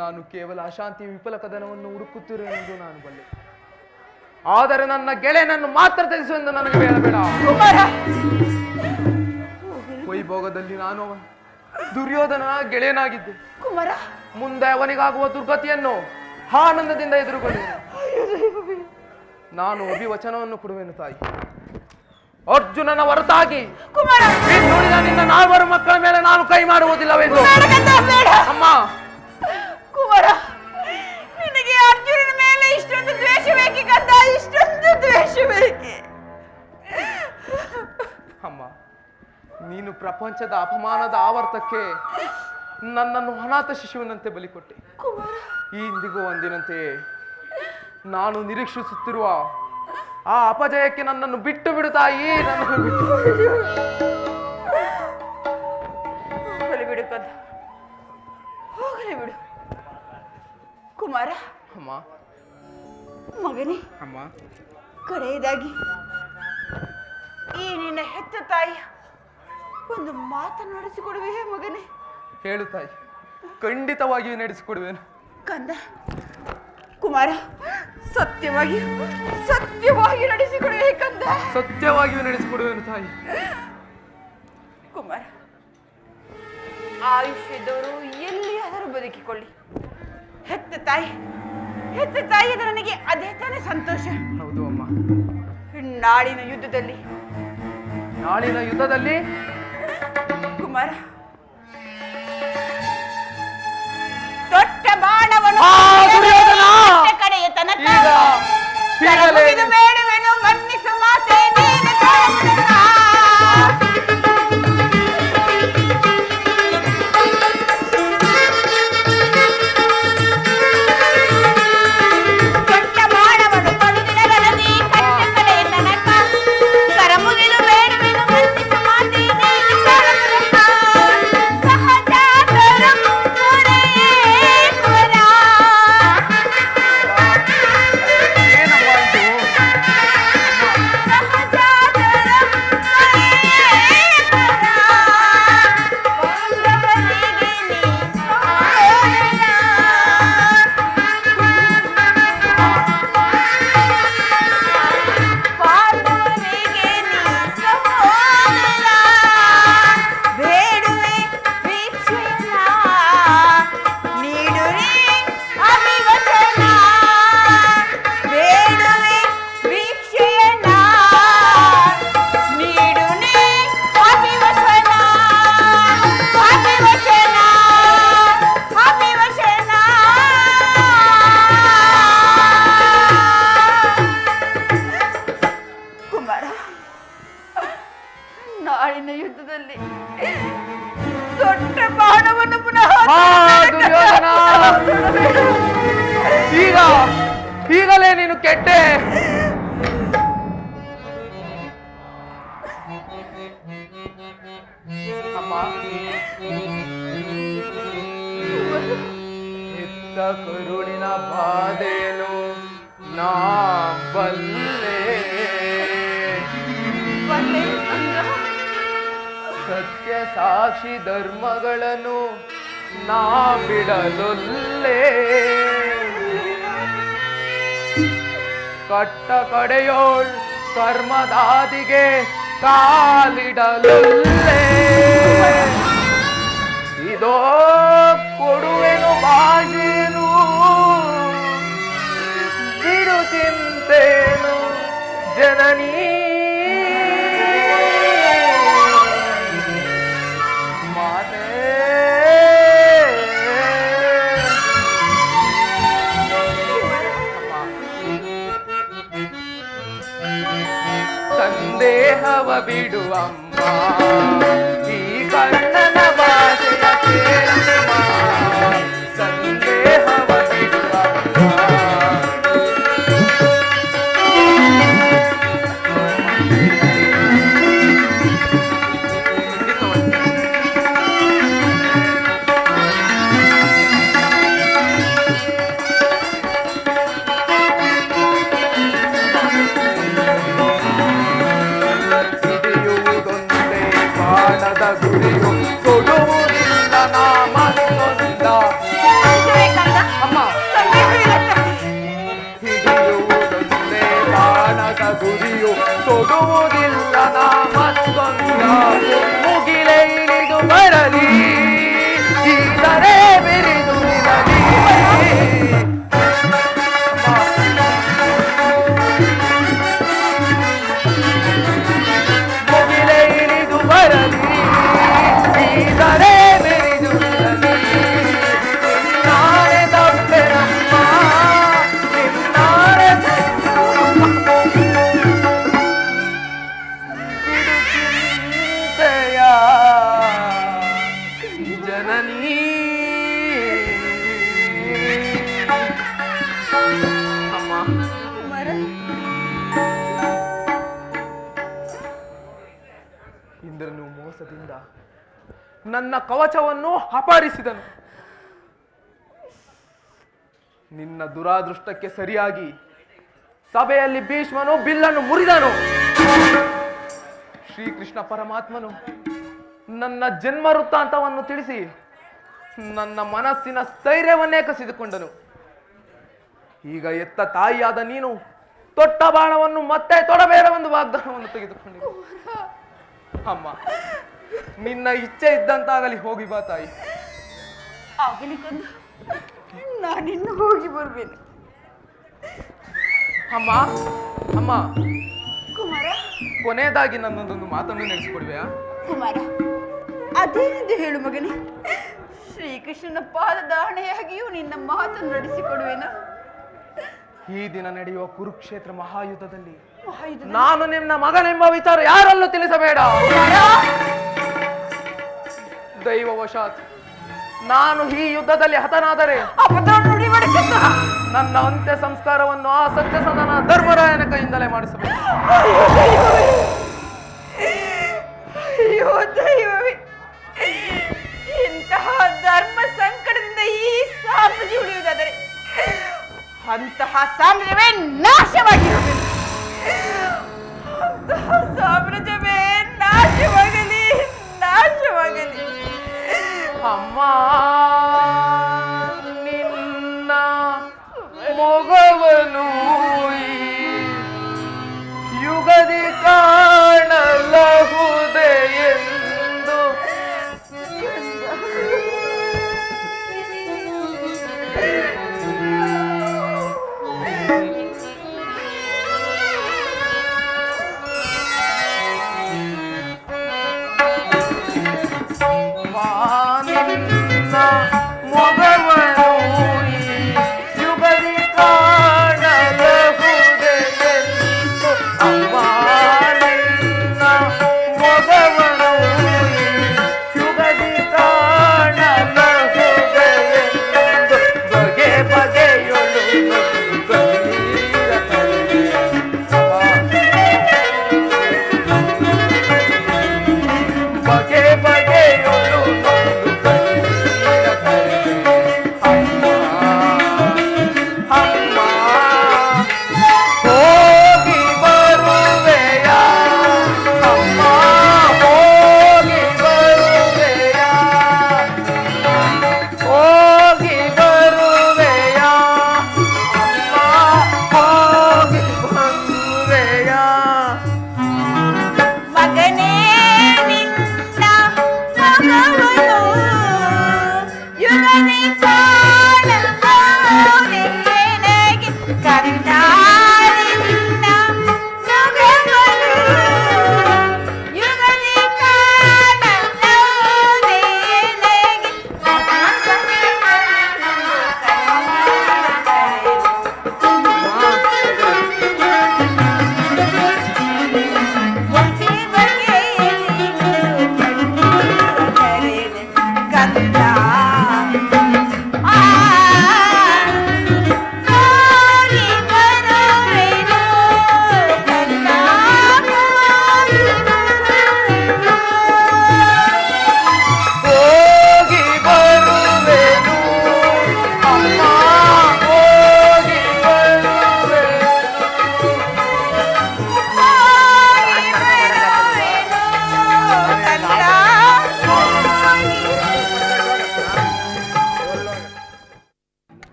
ನಾನು ಕೇವಲ ಅಶಾಂತಿ ವಿಫಲ ಕದನವನ್ನು ಹುಡುಕುತ್ತಿರುವೆಂದು ನಾನು ಬಲ್ಲೆ. ಆದರೆ ನನ್ನ ಗೆಳೆಯನನ್ನು ಮಾತ್ರ ತ್ಯಜಿಸುವೆಂದು ನನಗೆ ಹೇಳಬೇಡ. ವೈಭೋಗದಲ್ಲಿ ನಾನು ದುರ್ಯೋಧನ ಗೆಳೆಯನಾಗಿದ್ದೆ. ಮುಂದೆ ಅವನಿಗಾಗುವ ದುರ್ಗತಿಯನ್ನು ಆನಂದದಿಂದ ಎದುರುಗೊಂಡೆನು. ನಾನು ಅಭಿವಚನವನ್ನು ಕೊಡುವೆನು ತಾಯಿ. ಅರ್ಜುನನ ಹೊರತಾಗಿ ನುಡಿದ ನಿನ್ನ 4 ಮಕ್ಕಳ ಮೇಲೆ ನಾನು ಕೈ ಮಾಡುವುದಿಲ್ಲವೆಂದು. ಅಮ್ಮ, ಕುಮಾರ, ನಿನಗೆ ಅರ್ಜುನನ ಮೇಲೆ ಇಷ್ಟೊಂದು ದ್ವೇಷ ಬೇಕೆ ಕಂದ? ಇಷ್ಟೊಂದು ದ್ವೇಷ ಬೇಕೆ? ಅಮ್ಮ, ನೀನು ಪ್ರಪಂಚದ ಅಪಮಾನದ ಆವರ್ತಕ್ಕೆ ನನ್ನನ್ನು ಅನಾಥ ಶಿಶುವಿನಂತೆ ಬಲಿಕೊಟ್ಟೆ. ಈ ಇಂದಿಗೂ ಒಂದಿನಂತೆ ನಾನು ನಿರೀಕ್ಷಿಸುತ್ತಿರುವ ಆ ಅಪಜಯಕ್ಕೆ ನನ್ನನ್ನು ಬಿಟ್ಟು ಬಿಡು ತಾಯಿ, ನನ್ನನ್ನು ಬಿಟ್ಟು ಹೋಗಲಿ ಕಂದ, ಹೋಗಲಿ ಬಿಡು. ಕುಮಾರ, ಅಮ್ಮ, ಮಗನೇ, ಅಮ್ಮ, ಕಡೆಯದಾಗಿ ಈ ನಿನ್ನ ಹೆತ್ತ ತಾಯಿಯ ಒಂದು ಮಾತನಾಡಿಸಿಕೊಡುವೆ ಮಗನೇ? ಹೇಳು ತಾಯಿ, ಖಂಡಿತವಾಗಿಯೂ ನಡೆಸಿಕೊಡುವೆನು. ಕಂದ, ಕುಮಾರ, ಸತ್ಯವಾಗಿ ನಡೆಸಿಕೊಡುವೆ ಕಂದ. ಸತ್ಯವಾಗಿಯೂ ನಡೆಸಿಕೊಡುವೆನು ತಾಯಿ. ಕುಮಾರ, ಆಯುಷ್ಯದವರು ಎಲ್ಲಿಯಾದರೂ ಬದುಕಿಕೊಳ್ಳಿ. ಹೆತ್ತ ತಾಯಿ ನನಗೆ ಅದೇ ತಾನೇ ಸಂತೋಷ. ಹೌದು ಅಮ್ಮ. ನಾಳಿನ ಯುದ್ಧದಲ್ಲಿ ಕುಮಾರ, ದೊಡ್ಡ ಬಾಣವನ್ನು ಕಡೆಯ ತನಕ ಬೇಡವೇನು ಮನ್ನಿಸು ಮಾತೆ ನೀನು. ಆ ದುರ್ಯೋಧನ, ಈಗಲೇ ನೀನು ಕೆಟ್ಟೆ. ಅಮ್ಮ, ಇತ್ತ ಕರುಳಿನ ಬಾಧೆನು ನಾ ಬಲ್ಲೆ, ಸತ್ಯ ಸಾಕ್ಷಿ ಧರ್ಮಗಳನ್ನು ನಾ ಬಿಡಲೊಲ್ಲೆ, ಕಟ್ಟ ಕಡೆಯೋಳ್ ಕರ್ಮದಾದಿಗೆ ಕಾಲಿಡಲೊಲ್ಲೆ. ಇದೋ ಕೊಡುವೆನು ಭಾಷೆನು, ಬಿಡು ಚಿಂತೆನು ಜನನೀ. ಸಂದೇಹವ ಬಿಡುವಮ್ಮ, ಈ ಕಣ್ಣನ ಭಾಷೆಯ ಕೇಳಮ್ಮ. ಸಂದೇಹವ ಬಿಡುವಮ್ಮ, ಗುರಿಯು ಕೊಡುವುದಿಲ್ಲ ನಾಮೊಂದ. ಅಮ್ಮ, ಹಿಡಿಯುವುದೊಂದೇ ಬಾಣದ ಗುರಿಯು ಕೊಡುವುದಿಲ್ಲ ನಾಮೊಂದ. ಮುಗಿಲೆ ಇಳಿದು ಬರಲಿ, ಈದರೆ ಬಿರಿದು ಇರಲಿ. ಮುಗಿಲೆ ಇಳಿದು ಬರಲಿ, ಈದರೆ ಬಿರಿದು ಇರಲಿ. ನಿನ್ನಾರೆ ದೊಡ್ಡನಮ್ಮ, ನಿನ್ನಾರೆ ಚಿಂತೆಯ ಜನನೀ. ಅಮ್ಮ, ಇಂದ್ರನು ಮೋಸದಿಂದ ನನ್ನ ಕವಚವನ್ನು ಅಪಹರಿಸಿದನು. ನಿನ್ನ ದುರಾದೃಷ್ಟಕ್ಕೆ ಸರಿಯಾಗಿ ಸಭೆಯಲ್ಲಿ ಭೀಷ್ಮನು ಬಿಲ್ಲನ್ನು ಮುರಿದನು. ಶ್ರೀಕೃಷ್ಣ ಪರಮಾತ್ಮನು ನನ್ನ ಜನ್ಮ ವೃತ್ತಾಂತವನ್ನು ತಿಳಿಸಿ ನನ್ನ ಮನಸ್ಸಿನ ಸ್ಥೈರ್ಯವನ್ನೇ ಕಸಿದುಕೊಂಡನು. ಈಗ ಎತ್ತ ತಾಯಿಯಾದ ನೀನು ತೊಟ್ಟ ಬಾಣವನ್ನು ಮತ್ತೆ ತೊಡಬೇಡವೆಂದು ವಾಗ್ದಾನವನ್ನು ತೆಗೆದುಕೊಂಡಿದೆ. ಅಮ್ಮ, ನಿನ್ನ ಇಚ್ಛೆ ಇದ್ದಂತಾಗಲಿ, ಹೋಗಿ ಬಾ ತಾಯಿ. ಆಗಲಿ ಕಂದ, ನಾನಿನ್ನು ಹೋಗಿ ಬರುತ್ತೇನೆ. ಅಮ್ಮ, ಅಮ್ಮ, ಕುಮಾರ, ಕೊನೆಯದಾಗಿ ನನ್ನೊಂದೊಂದು ಮಾತನ್ನು ನೆನೆಸಿಕೊಡುವೆಯಾ? ಕುಮಾರ, ಅದೇನೆಂದು ಹೇಳು ಮಗನೇ. ಶ್ರೀಕೃಷ್ಣನ ಪಾದದಾಣೆಯಾಗಿಯೂ ನಿನ್ನ ಮಾತನ್ನು ನಡೆಸಿಕೊಡುವೆನಾ? ಈ ದಿನ ನಡೆಯುವ ಕುರುಕ್ಷೇತ್ರ ಮಹಾಯುದ್ಧದಲ್ಲಿ ನಾನು ನಿನ್ನ ಮಗನೆಂಬ ವಿಚಾರ ಯಾರಲ್ಲೂ ತಿಳಿಸಬೇಡ. ದೈವವಶಾತ್ ನಾನು ಈ ಯುದ್ಧದಲ್ಲಿ ಹತನಾದರೆ ನನ್ನ ಅಂತ್ಯ ಸಂಸ್ಕಾರವನ್ನು ಆ ಸತ್ಯಸಂಧನ ಧರ್ಮರಾಯನ ಕೈಯಿಂದಲೇ ಮಾಡಿಸಬೇಕು. ಅಯ್ಯೋ ದೈವವೇ, ಇಂತಹ ಧರ್ಮ ಸಂಕಟದಿಂದ ಈ ಸಾಮ್ರಾಜ್ಯ ಉಳಿಯುವುದಾದರೆ ಅಂತಹ ಸಾಮ್ರಾಜ್ಯವೇ ನಾಶವಾಗಿರಬೇಕು. ಅಂತಹ ಸಾಮ್ರಾಜ್ಯವೇ ನಾಶವಾಗಲಿ, ನಾಶವಾಗಲಿ. ಅಮ್ಮ, ನಿನ್ನ ಮೊಗವನು ಯುಗದಿ ಕಾಣಲಹುದೆ ಎಂದು ನಿನ್ನ ಮೊಗವನು ಯುಗದಿ ಕಾಣಲಹುದೆ ಎಂದು. ಅಮ್ಮ, ನಿನ್ನ ಮೊಗವನು ಯುಗದಿ ಕಾಣಲಹುದೆ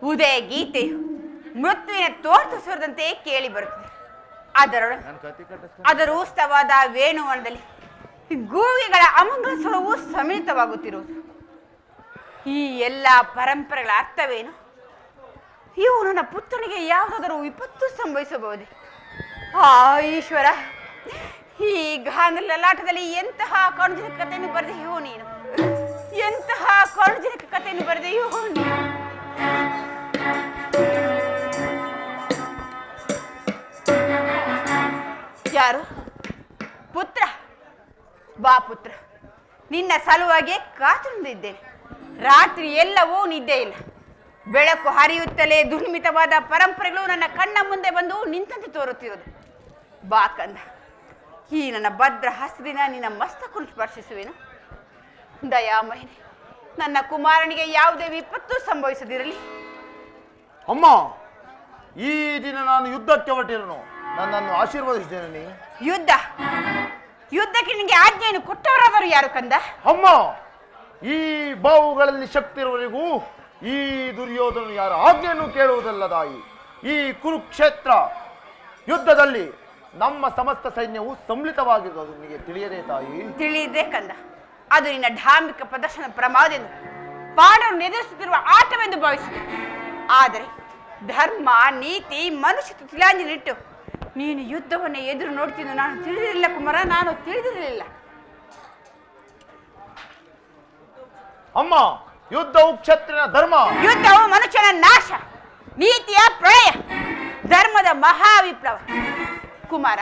ಉದಯ ಗೀತೆಯು ಮೃತ್ಯುವಿನ ತೋರ್ತು ಸ್ವರದಂತೆ ಕೇಳಿ ಬರುತ್ತದೆ. ಅದರೂಸ್ತವಾದ ವೇಣುವನದಲ್ಲಿ ಗೂವಿಗಳ ಅಮಂಗಲ ಸ್ವರವು ಸಮಿಳಿತವಾಗುತ್ತಿರುವುದು. ಈ ಎಲ್ಲ ಪರಂಪರೆಗಳ ಅರ್ಥವೇನು? ಇವು ನನ್ನ ಪುತ್ರನಿಗೆ ಯಾವುದಾದರೂ ವಿಪತ್ತು ಸಂಭವಿಸಬಹುದೇ? ಆ ಈಶ್ವರ, ಈ ಗಾಂಧಿ ಲಲಾಟದಲ್ಲಿ ಎಂತಹ ಕರುಣಜನಕ ಕಥೆಯನ್ನು ಬರೆದೆಯೋ ನೀನು, ಎಂತಹ ಕರುಣಜನಕ ಕಥೆಯನ್ನು ಬರೆದೆಯೋ ನೀನು. ಯಾರು? ಪುತ್ರ, ಬಾ ಪುತ್ರ, ನಿನ್ನ ಸಲುವಾಗಿ ಕಾತುಕೊಂಡಿದ್ದೇನೆ. ರಾತ್ರಿ ಎಲ್ಲವೂ ನಿದ್ದೆ ಇಲ್ಲ. ಬೆಳಕು ಹರಿಯುತ್ತಲೇ ದುರ್ಮಿತವಾದ ಪರಂಪರೆಗಳು ನನ್ನ ಕಣ್ಣ ಮುಂದೆ ಬಂದು ನಿಂತಂತೆ ತೋರುತ್ತಿರುವುದು. ಬಾ ಕಂದ, ಈ ನನ್ನ ಭದ್ರ ಹಸ್ತದಿಂದ ನಿನ್ನ ಮಸ್ತಕವನ್ನು ಸ್ಪರ್ಶಿಸುವೆನು. ದಯಾಮಯನೆ, ನನ್ನ ಕುಮಾರನಿಗೆ ಯಾವುದೇ ವಿಪತ್ತು ಸಂಭವಿಸದಿರಲಿ. ಅಮ್ಮ, ಈ ದಿನ ನಾನು ಯುದ್ಧಕ್ಕೆ ಹೊರಟಿರನು, ನನ್ನನ್ನು ಆಶೀರ್ವದಿಸಿದ್ದೇನೆ. ಯುದ್ಧಕ್ಕೆ ನಿನಗೆ ಆಜ್ಞೆಯನ್ನು ಕೊಟ್ಟವರಾದರೂ ಯಾರು ಕಂದ? ಅಮ್ಮ, ಈ ಬಾವುಗಳಲ್ಲಿ ಶಕ್ತಿ ಇರುವವರೆಗೂ ಈ ದುರ್ಯೋಧನ ಯಾರ ಆಜ್ಞೆಯನ್ನು ಕೇಳುವುದಲ್ಲ ತಾಯಿ. ಈ ಕುರುಕ್ಷೇತ್ರ ಯುದ್ಧದಲ್ಲಿ ನಮ್ಮ ಸಮಸ್ತ ಸೈನ್ಯವು ಸಮ್ಮಿಳಿತವಾಗಿರುವುದು ನಿನಗೆ ತಿಳಿಯದೇ ತಾಯಿ? ತಿಳಿಯದೆ ಕಂದ, ಅದು ನಿನ್ನ ಧಾರ್ಮಿಕ ಪ್ರದರ್ಶನ ಪ್ರಮಾದವೆಂದು ಪಾಂಡವರನ್ನು ಎದುರಿಸುತ್ತಿರುವ ಆಟವೆಂದು ಭಾವಿಸಿದೆ. ಆದರೆ ಧರ್ಮ, ನೀತಿ, ಮನುಷ್ಯತ್ವ ತಿಲಾಂಜಲಿಟ್ಟು ನೀನು ಯುದ್ಧವನ್ನು ಎದುರು ನೋಡ್ತಿದ್ದು ನಾನು ತಿಳಿದಿರಲಿಲ್ಲ ಕುಮಾರ, ನಾನು ತಿಳಿದಿರಲಿಲ್ಲ. ಅಮ್ಮ, ಯುದ್ಧವು ಕ್ಷತ್ರಿಯನ ಧರ್ಮ. ಯುದ್ಧವು ಮನುಷ್ಯನ ನಾಶ, ನೀತಿಯ ಪ್ರಳಯ, ಧರ್ಮದ ಮಹಾವಿಪ್ಲವ. ಕುಮಾರ,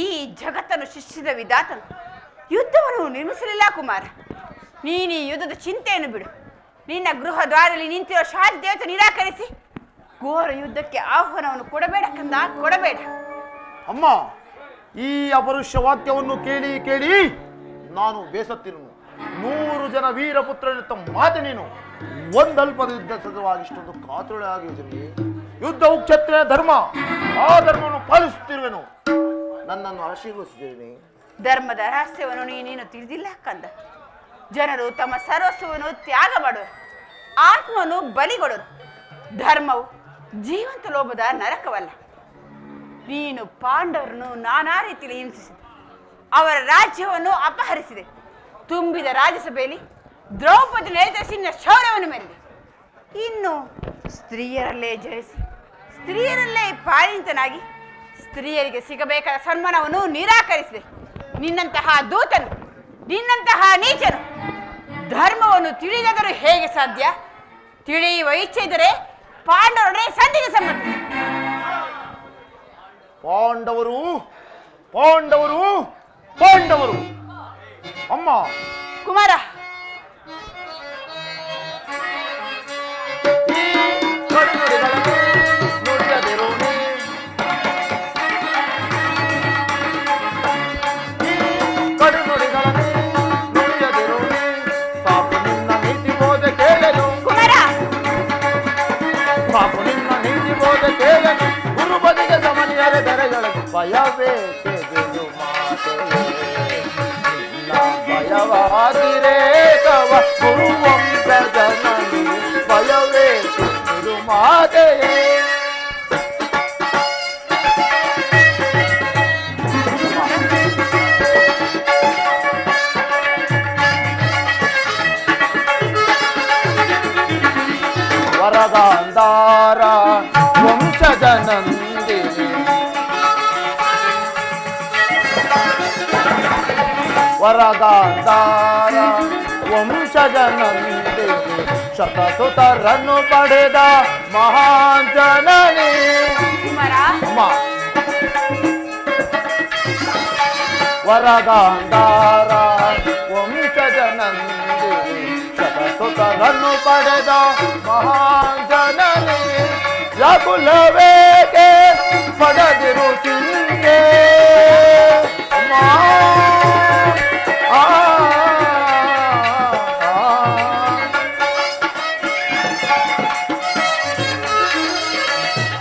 ಈ ಜಗತ್ತನ್ನು ಸೃಷ್ಟಿಸಿದ ವಿಧಾತನು ಯುದ್ಧವನ್ನು ನಿರ್ಮಿಸಲಿಲ್ಲ ಕುಮಾರ. ನೀನು ಈ ಯುದ್ಧದ ಚಿಂತೆಯನ್ನು ಬಿಡು. ನಿನ್ನ ಗೃಹ ದ್ವಾರದಲ್ಲಿ ನಿಂತಿರೋ ಶಾಂತಿ ದೇವತೆ ನಿರಾಕರಿಸಿ ಘೋರ ಯುದ್ಧಕ್ಕೆ ಆಹ್ವಾನವನ್ನು ಕೊಡಬೇಡ ಕಂದ, ಕೊಡಬೇಡ. ಅಮ್ಮ, ಈ ಅಪರುಷ ವಾಕ್ಯವನ್ನು ಕೇಳಿ ಕೇಳಿ ನಾನು ಬೇಸತ್ತಿರುನು. 100 ಜನ ವೀರಪುತ್ರನಿತ್ತ ಮಾತೆ ನೀನು ಒಂದಲ್ಪದ ಯುದ್ಧ ಸದವಾಗಿ ಇಷ್ಟೊಂದು ಕಾತುಳೆ ಆಗಿರುವುದಿಲ್ಲ. ಯುದ್ಧವು ಕ್ಷತ್ರಿಯ ಧರ್ಮ, ಆ ಧರ್ಮವನ್ನು ಪಾಲಿಸುತ್ತಿರುವೆನು. ನನ್ನನ್ನು ಆಶೀರ್ವದಿಸಿದ್ದೇನೆ. ಧರ್ಮದ ರಹಸ್ಯವನ್ನು ನೀನೇನು ತಿಳಿದಿಲ್ಲ ಕಂದ. ಜನರು ತಮ್ಮ ಸರ್ವಸ್ವವನ್ನು ತ್ಯಾಗ ಮಾಡುವರು, ಆತ್ಮವನ್ನು ಬಲಿಗೊಡರು. ಧರ್ಮವು ಜೀವಂತ ಲೋಭದ ನರಕವಲ್ಲ. ನೀನು ಪಾಂಡವರನ್ನು ನಾನಾ ರೀತಿಯಲ್ಲಿ ಹಿಂಸಿಸಿದೆ, ಅವರ ರಾಜ್ಯವನ್ನು ಅಪಹರಿಸಿದೆ. ತುಂಬಿದ ರಾಜ್ಯಸಭೆಯಲ್ಲಿ ದ್ರೌಪದಿ ನೇತೃತ್ವದ ಶೌರ್ಯವನ್ನು ಮೆರೆದೆ. ಇನ್ನು ಸ್ತ್ರೀಯರಲ್ಲೇ ಜಯಿಸಿ ಸ್ತ್ರೀಯರಲ್ಲೇ ಪಾಲಿತನಾಗಿ ಸ್ತ್ರೀಯರಿಗೆ ಸಿಗಬೇಕಾದ ಸನ್ಮಾನವನ್ನು ನಿರಾಕರಿಸಿದೆ. ನಿನ್ನಂತಹ ದೂತನು, ನಿನ್ನಂತಹ ನೀಚನು ಧರ್ಮವನ್ನು ತಿಳಿದಾದರೂ ಹೇಗೆ ಸಾಧ್ಯ? ತಿಳಿಯುವ ಇಚ್ಛೆ ಇದ್ದರೆ ಪಾಂಡವರೊಡನೆ ಸಂಧಿಗೆ ಸಮ್ಮತಿ. ಪಾಂಡವರು ಪಾಂಡವರು ಪಾಂಡವರು. ಅಮ್ಮ ಕುಮಾರ, ಈ ಕಡುನುಡಿಗಳನ್ನು ನುಡಿಯದಿರೋಣೆ, ಈ ಕಡುನುಡಿಗಳನ್ನು ನುಡಿಯದಿರೋಣೆ. ಸಾಕು ನಿನ್ನ ನೀತಿ ಬೋಧೆ ಕೇಳಲು ಕುಮಾರ, ಸಾಕು ನಿನ್ನ ನೀತಿ ಬೋಧೆ ಕೇಳಲು. ಗುರುಬದಿಗೆ ಸಮನಿಯರ ದರೆಗಳ ಭಯವೇ ತೆಗೆದು ಮಾತೆಯೇ. ಭಯವಾದಿರೇಕವ ಗುರುವಂಶ ಜನನಿ ಭಯವೇ ತೆಗೆದು ಮಾತೆಯೇ. ವರಗಾಂಧಾರ ವಂಶಜ ನಂದಿನಿ, ವರಗಾಂಧಾರ ವಂಶಜ ನಂದಿನಿ, ಶತಸುತರನ್ನು ಪಡೆದ ಮಹಾನ್ ಜನನಿ. ಕುಮಾರ, ಅಮ್ಮ, ವರಗಾಂಧಾರ ವಂಶ ಗಜನಂದಿನಿ ಶತಸುತರನ್ನು ಪಡೆದ ಮಹಾಜನನಿ ವ್ಯಾಕುಲವೇಕೆ ಪಡೆದಿರು ಚಿಂತೆ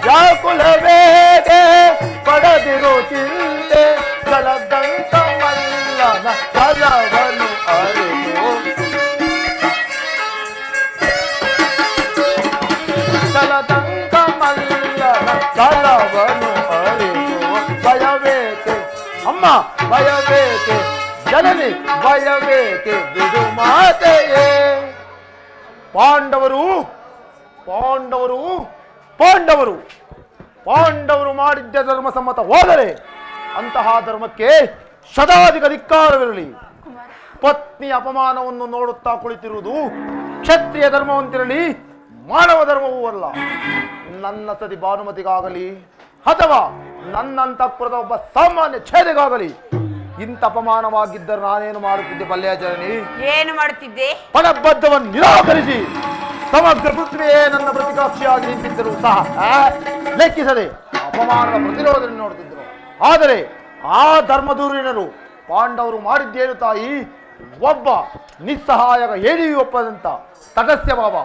ವ್ಯಾಕುಲವೇಗೆ ಪಡೆದಿರೋ ಚಿಂತೆ ಜಲದಂತ ಮಲ್ಲನ ಜಲವನ್ನು ಅರಿತು ಜಲದಂತ ಮಲ್ಲನ ಜಲವನ್ನು ಅರಿತು ಭಯವೇಕೆ ಅಮ್ಮ ಭಯವೇಕೆ ಜನನಿ ಭಯವೇಕೆ ಬಿಡು ಮಾತೆಯೇ ಪಾಂಡವರು ಪಾಂಡವರು ಪಾಂಡವರು ಪಾಂಡವರು ಮಾಡಿದ್ದ ಧರ್ಮ ಸಮ್ಮತ ಹೋದರೆ ಅಂತಹ ಧರ್ಮಕ್ಕೆ ಶತಾಧಿಕ ಧಿಕ್ಕಾರವಿರಲಿ. ಪತ್ನಿ ಅಪಮಾನವನ್ನು ನೋಡುತ್ತಾ ಕುಳಿತಿರುವುದು ಕ್ಷತ್ರಿಯ ಧರ್ಮವಂತಿರಲಿ ಮಾನವ ಧರ್ಮವೂ ಅಲ್ಲ. ನನ್ನ ಸತಿ ಭಾನುಮತಿಗಾಗಲಿ ಅಥವಾ ನನ್ನ ಅಂತಃಪುರದ ಒಬ್ಬ ಸಾಮಾನ್ಯ ಛೇದೆಗಾಗಲಿ ಇಂಥ ಅಪಮಾನವಾಗಿದ್ದರೆ ನಾನೇನು ಮಾಡುತ್ತಿದ್ದೆ ಬಲ್ಲೆಯ ಜನನಿ? ಏನು ಮಾಡುತ್ತಿದ್ದೆ? ಫಲಬದ್ಧವನ್ನು ನಿರಾಕರಿಸಿ ಸಮಗ್ರ ಪೃಥ್ವಿಯೇ ನನ್ನ ಪ್ರತಿಕಾಕ್ಷಿಯಾಗಿ ನಿಂತಿದ್ದರು ಸಹ ಲೆಕ್ಕಿಸದೆ ಅಪಮಾನದ ಪ್ರತಿರೋಧನೆ ನೋಡುತ್ತಿದ್ದರು. ಆದರೆ ಆ ಧರ್ಮದೂರಿನರು ಪಾಂಡವರು ಮಾಡಿದ್ದೇನು ತಾಯಿ? ಒಬ್ಬ ನಿಸ್ಸಹಾಯಕ ಏಡಿಯು ಒಪ್ಪದಂತ ತಟಸ್ಯ ಭಾವ.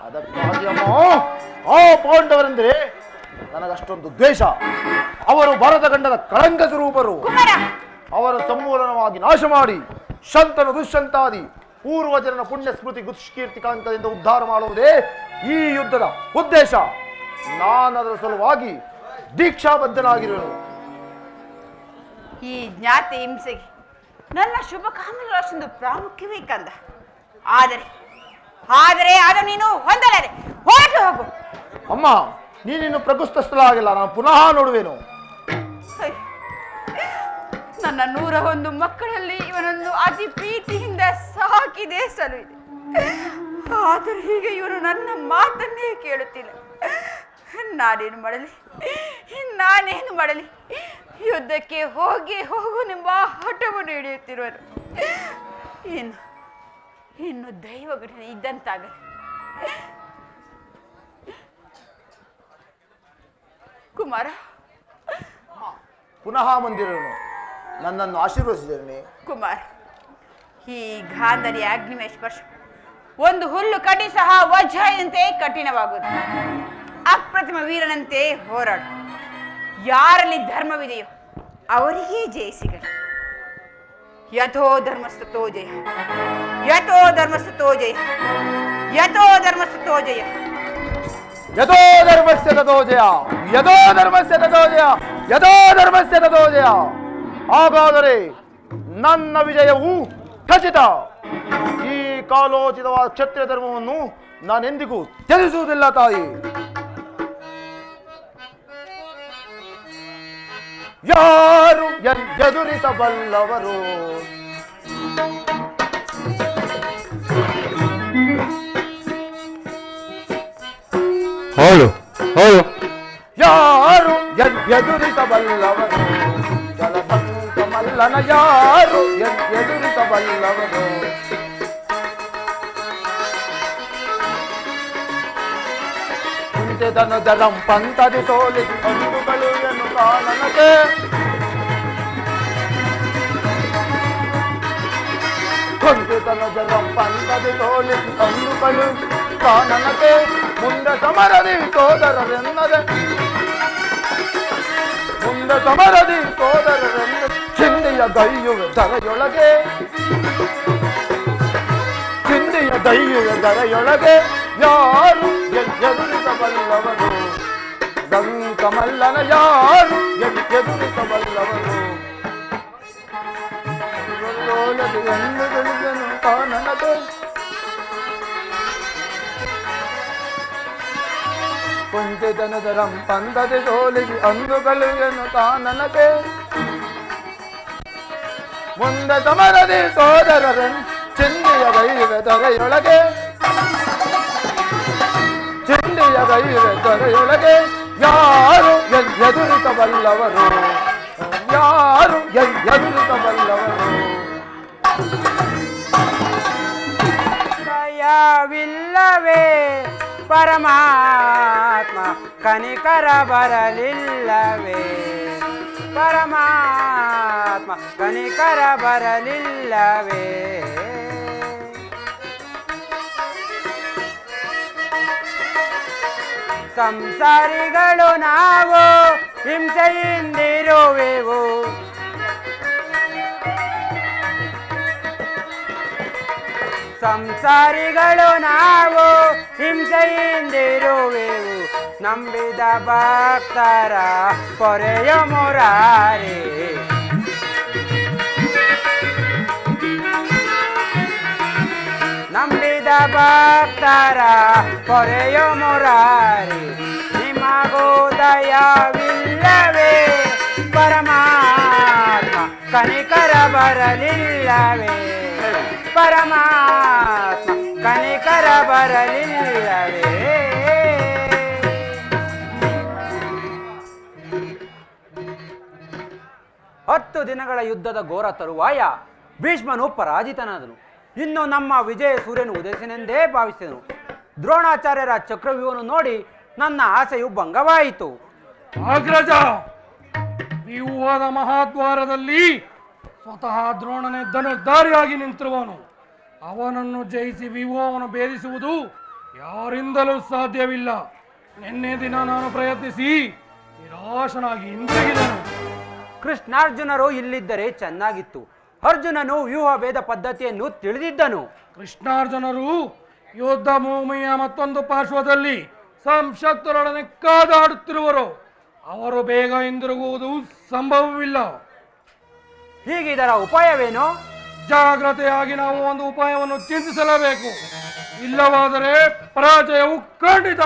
ಅದಕ್ಕಾಗಿ ಅಮ್ಮ ಆ ಪಾಂಡವರೆಂದರೆ ನನಗಷ್ಟೊಂದು ದ್ವೇಷ. ಅವರು ಭರತ ಗಂಡದ ಕಳಂಕ ಸ್ವರೂಪರು. ಅವರ ಸಮೂಲನವಾಗಿ ನಾಶ ಮಾಡಿ ಶಂತನು ದುಷ್ಯಂತಾದಿ ಪೂರ್ವಜರನ ಪುಣ್ಯ ಸ್ಮೃತಿ ದುಷ್ಕೀರ್ತಿ ಕಾಂಕದಿಂದ ಉದ್ಧಾರ ಮಾಡುವುದೇ ಈ ಯುದ್ಧದ ಉದ್ದೇಶ. ನಾನದರ ಸಲುವಾಗಿ ದೀಕ್ಷಾಬದ್ಧನಾಗಿರುವೆನು. ಈ ಜ್ಞಾತಿ ಹಿಂಸೆಗೆ ನನ್ನ ಶುಭ ಕಾಮನೆಗಳು ಅಷ್ಟೊಂದು ಪ್ರಾಮುಖ್ಯವೇ ಕಂದ. ಆದರೆ ಆದರೆ ಅದು ನೀನು ಹೊಂದಲಾರೆ. ಹೊರಟು ಹೋಗು. ಅಮ್ಮ ನೀನಿನ್ನು ಪ್ರಕೃಷ್ಟಸ್ಥಳಾಗಿಲ್ಲ, ನಾನು ಪುನಃ ನೋಡುವೆನು. ನನ್ನ 101 ಮಕ್ಕಳಲ್ಲಿ ಇವನನ್ನು ಅತಿ ಪ್ರೀತಿಯಿಂದ ಸಾಕಿದೆ ಸಲುವಿದೆ. ಆದರೂ ಈಗ ಇವನು ನನ್ನ ಮಾತನ್ನೇ ಕೇಳುತ್ತಿಲ್ಲ. ನಾನೇನು ಮಾಡಲಿ? ಯುದ್ಧಕ್ಕೆ ಹೋಗುನೆಂಬ ಹಠವನ್ನು ಹಿಡಿಯುತ್ತಿರುವನು. ಇನ್ನು ದೈವ ಘಟನೆ ಇದ್ದಂತಾಗಲಿ. ಕುಮಾರ ಪುನಃ ಬಂದಿರೋನು, ನನ್ನನ್ನು ಆಶೀರ್ವದಿಸಿದ್ದೇನೆ. ಕುಮಾರ್, ಈ ಗಾಂಧರಿ ಅಗ್ನಿಮಯ ಸ್ಪರ್ಶ ಒಂದು ಹುಲ್ಲು ಕಟಿ ಸಹ ವಜ್ರದಂತೆ ಕಠಿಣವಾಗುವುದು. ಅಪ್ರತಿಮ ವೀರನಂತೆ ಹೋರಾಡು. ಯಾರಲ್ಲಿ ಧರ್ಮವಿದೆಯೋ ಅವರಿಗೆ ಜಯಿಸಿಗಳು. ಯಥೋ ಧರ್ಮಸ್ಥತೋ ಜಯ, ಯಥೋ ಧರ್ಮಸ್ಥತೋ ಜಯ, ಯಥೋ ಧರ್ಮಸ್ಥತೋ ಜಯ, ಯಥೋ ಧರ್ಮಸ್ಯ ತಥೋ ಜಯ, ಯಥೋ ಧರ್ಮಸ್ಯ ತಥೋ ಜಯ, ಯಥೋ ಧರ್ಮಸ್ಯ ತಥೋ ಜಯ. ಹಾಗಾದರೆ ನನ್ನ ವಿಜಯವು ಖಚಿತ. ಈ ಕಾಲೋಚಿತವಾದ ಕ್ಷತ್ರಿಯ ಧರ್ಮವನ್ನು ನಾನೆಂದಿಗೂ ತ್ಯಜಿಸುವುದಿಲ್ಲ ತಾಯಿ. ಯಾರು ಎದುರಿಸಬಲ್ಲವರು? ಯಾರು ಎದುರಿಸಬಲ್ಲವರು? ಜಲಸಂಕಮಲ್ಲನ ಯಾರು ಎದುರಿಸಬಲ್ಲವರು? ಕುಂತಿದನು ಜಲಂ ಪಂಥದಿ ಸೋಲಿಸಿ ಅಂದುಗಳು ಎನ್ನುತ್ತಾ ನನಗೆ ಕುಂತಿದನು ಜಲಂ ಪಂಥದಿ ಸೋಲಿಸಿ ಅಂದುಗಳು ನನಗೆ ಮುಂದೆ ಸಮರದಿ ಸೋದರರೆನ್ನದೆ ಮುಂದೆ ಸಮರದಿ ಸೋದರರೆನ್ನ ಚಿಂದಿಯ ದೈಯುವೆ ಧರೆಯೊಳಗೆ ಚಿಂದಿಯ ದೈಯುವೆ ಧರೆಯೊಳಗೆ ಯಾರು ಎದುರಿಸಬಲ್ಲವರು? ಗಂಕಮಲ್ಲನ ಯಾರು ಎದುರಿಸಬಲ್ಲವರು? ನನಗೆ ಕುಂತಿದನದರಂ ಪಂದದೆ ಸೋಲಿಸಿ ಅಂದುಗಳು ಎನ್ನುತ್ತಾ ನನಗೆ ಮುಂದೆ ಸಮರದಿ ಸೋದರರನ್ ಚಿಂದಿಯ ಗೈವೆ ದೊರೆಯೊಳಗೆ ಚಿಂದಿಯ ಗೈವೆ ದೊರೆಯೊಳಗೆ ಯಾರು ಎದುರಿಸಬಲ್ಲವರು? ಯಾರು ಎದುರಿಸಬಲ್ಲವರು? ದಯವಿಲ್ಲವೇ ಪರಮಾತ್ಮ ಕನಿಕರ ಬರಲಿಲ್ಲವೇ ಪರಮಾತ್ಮ ಕನಿಕರ ಬರಲಿಲ್ಲವೇ ಸಂಸಾರಿಗಳು ನಾವು ಹಿಂಸೆಯಿಂದಿರುವೆವು ಸಂಸಾರಿಗಳು ನಾವು ಹಿಂಸೆಯಿಂದಿರುವೆವು ನಂಬಿದ ಭಕ್ತರ ಪೊರೆಯ ಮುರಾರಿ ನಂಬಿದ ಭಕ್ತರ ಪೊರೆಯ ಮುರಾರಿ ನಿಮಗೂ ದಯವಿಲ್ಲವೇ ಪರಮಾತ್ಮ ಕನಿಕರ ಬರಲಿಲ್ಲವೇ ಪರಮಾತ್ಮ ಕನಿಕರ ಬರಲಿಲ್ಲವೇ ಹತ್ತು ದಿನಗಳ ಯುದ್ಧದ ಘೋರ ತರುವಾಯ ಭೀಷ್ಮನು ಪರಾಜಿತನಾದನು. ಇನ್ನು ನಮ್ಮ ವಿಜಯ ಸೂರ್ಯನು ಉದಯಿಸನೆಂದೇ ಭಾವಿಸಿದನು. ದ್ರೋಣಾಚಾರ್ಯರ ಚಕ್ರವ್ಯೂಹವನ್ನು ನೋಡಿ ನನ್ನ ಆಸೆಯು ಭಂಗವಾಯಿತು. ಅಗ್ರಜ, ವ್ಯೂಹದ ಮಹಾದ್ವಾರದಲ್ಲಿ ಸ್ವತಃ ದ್ರೋಣನೇ ಧನುರ್ಧಾರಿಯಾಗಿ ನಿಂತಿರುವನು. ಅವನನ್ನು ಜಯಿಸಿ ವ್ಯೂಹವನ್ನು ಭೇದಿಸುವುದು ಯಾರಿಂದಲೂ ಸಾಧ್ಯವಿಲ್ಲ. ನಿನ್ನೆ ದಿನ ನಾನು ಪ್ರಯತ್ನಿಸಿ ನಿರಾಶನಾಗಿ ಹಿಂದಿರುಗಿದನು. ಕೃಷ್ಣಾರ್ಜುನರು ಇಲ್ಲಿದ್ದರೆ ಚೆನ್ನಾಗಿತ್ತು. ಅರ್ಜುನನು ವ್ಯೂಹ ಭೇದ ಪದ್ಧತಿಯನ್ನು ತಿಳಿದಿದ್ದನು. ಕೃಷ್ಣಾರ್ಜುನರು ಯುದ್ಧ ಭೂಮಿಯ ಮತ್ತೊಂದು ಪಾರ್ಶ್ವದಲ್ಲಿ ಸಂಶಕ್ತರೊಡನೆ ಕಾದಾಡುತ್ತಿರುವರು. ಅವರು ಬೇಗ ಹಿಂದಿರುಗುವುದು ಸಂಭವವಿಲ್ಲ. ಹೀಗಿದರ ಉಪಾಯವೇನು? ಜಾಗ್ರತೆಯಾಗಿ ನಾವು ಒಂದು ಉಪಾಯವನ್ನು ಚಿಂತಿಸಲೇಬೇಕು. ಇಲ್ಲವಾದರೆ ಪರಾಜಯವು ಖಂಡಿತ.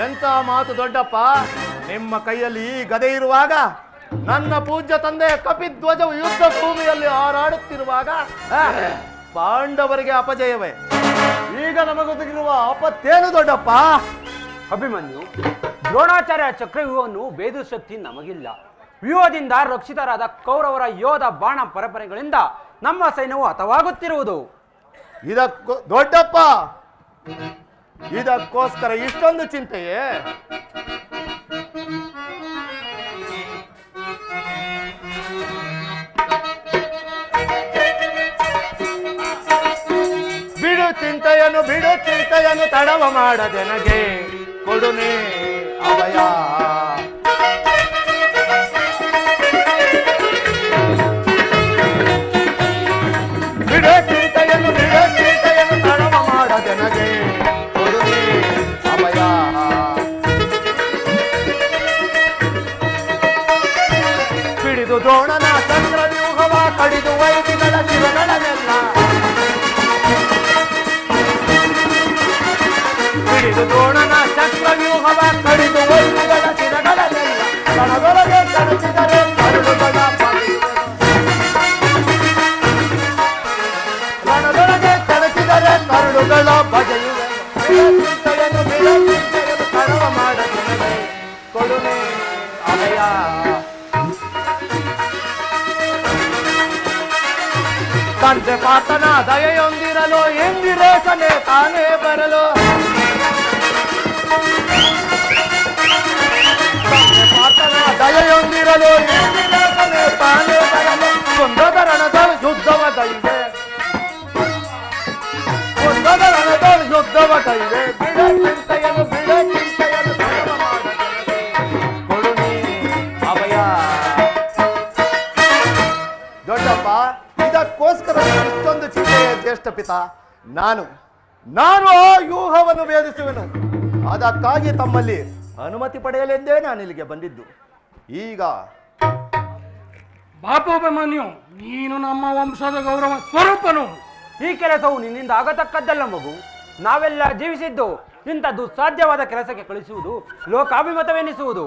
ಎಂತ ಮಾತು ದೊಡ್ಡಪ್ಪ. ನಿಮ್ಮ ಕೈಯಲ್ಲಿ ಈ ಗದೆ ಇರುವಾಗ, ನನ್ನ ಪೂಜ್ಯ ತಂದೆ ಕಪಿಧ್ವಜವು ಯುದ್ಧ ಭೂಮಿಯಲ್ಲಿ ಹಾರಾಡುತ್ತಿರುವಾಗ ಪಾಂಡವರಿಗೆ ಅಪಜಯವೇ. ಈಗ ನಮಗೊದಗಿರುವ ಆಪತ್ತೇನು ದೊಡ್ಡಪ್ಪ? ಅಭಿಮನ್ಯು, ದ್ರೋಣಾಚಾರ್ಯ ಚಕ್ರವ್ಯೂಹವನ್ನು ಭೇದ ಶಕ್ತಿ ನಮಗಿಲ್ಲ. ವ್ಯೂಹದಿಂದ ರಕ್ಷಿತರಾದ ಕೌರವರ ಯೋಧ ಬಾಣ ಪರಂಪರೆಗಳಿಂದ ನಮ್ಮ ಸೈನ್ಯವು ಹತವಾಗುತ್ತಿರುವುದು. ದೊಡ್ಡಪ್ಪ, ಇದಕ್ಕೋಸ್ಕರ ಇಷ್ಟೊಂದು ಚಿಂತೆಯೇ? ಬಿಡು ಚಿಂತೆಯನ್ನು ತಡವ ಮಾಡದೆ ನನಗೆ ಕೊಡುನೆ ಅವಯ. ಬಿಡು ಚಿಂತೆಯನ್ನು ತಡವ ಮಾಡದೆ ನನಗೆ ಕೊಡುನೆ ಅವಯ. ಹಿಡಿದು ದ್ರೋಣನ ಚಕ್ರವ್ಯೂಹವ ಕಡಿದು ವೈದಿಗಳ ಶಿರಗಳನ್ನೆಲ್ಲ ಹಿಡಿದು ದ್ರೋಣನ ಚಕ್ರವ್ಯೂಹವ ಕಡಿದು ವೈದಿಗಳ ಶಿರಗಳನ್ನೆಲ್ಲ ಕಣದೊಳಗೆ ಕಣಚಿದರೆ ಕರುಳುಗಳ ಕಣದೊಳಗೆ ಕಣಚಿದರೆ ಕರುಳುಗಳ ಬಗೆಯುವೆ. ಚಿಂತೆಯನ್ನು ಕಣವ ಮಾಡದೆ ಕೊಡುನೆ ಅಭಯ. ತಂದೆ ಪಾತನ ದಯೆಯೊಂದಿರಲು ಎಂದಿರೇಶನೆ ತಾನೇ ಬರಲು. ತಂದೆ ಪಾತನ ದಯೆಯೊಂದಿರಲು ಎಂದಿರೇಶನೆ ತಾನೇ ಬರಲು. ಕುಂದದ ರಣದ ಯುದ್ಧವ ದೈವೆ, ಕುಂದದ ರಣದ ಯುದ್ಧವ ದೈವೆ. ಬಿಡ ಚಿಂತೆಯನ್ನು ಕೊಡುನಿ ಅಭಯ. ದೊಡ್ಡಪ್ಪ, ಇದಕ್ಕೋಸ್ಕರ ಇಷ್ಟೊಂದು ಚಿಂತೆಯ ಜ್ಯೇಷ್ಠ ಪಿತ. ನಾನು ಆ ವ್ಯೂಹವನ್ನು ಭೇದಿಸುವೆನು. ಅದಕ್ಕಾಗಿ ತಮ್ಮಲ್ಲಿ ಅನುಮತಿ ಪಡೆಯಲೆಂದೇ ನಾನು ಇಲ್ಲಿಗೆ ಬಂದಿದ್ದು. ಈಗ ಬಾಪೋಪಮನ್ಯು, ನೀನು ನಮ್ಮ ವಂಶದ ಗೌರವ ಸ್ವರೂಪನು. ಈ ಕೆಲಸವು ನಿನ್ನಿಂದ ಆಗತಕ್ಕದ್ದಲ್ಲ ಮಗು. ನಾವೆಲ್ಲ ಜೀವಿಸಿದ್ದು ಇಂಥ ದುಸ್ಸಾಧ್ಯವಾದ ಕೆಲಸಕ್ಕೆ ಕಳಿಸುವುದು ಲೋಕಾಭಿಮತವೆನಿಸುವುದು.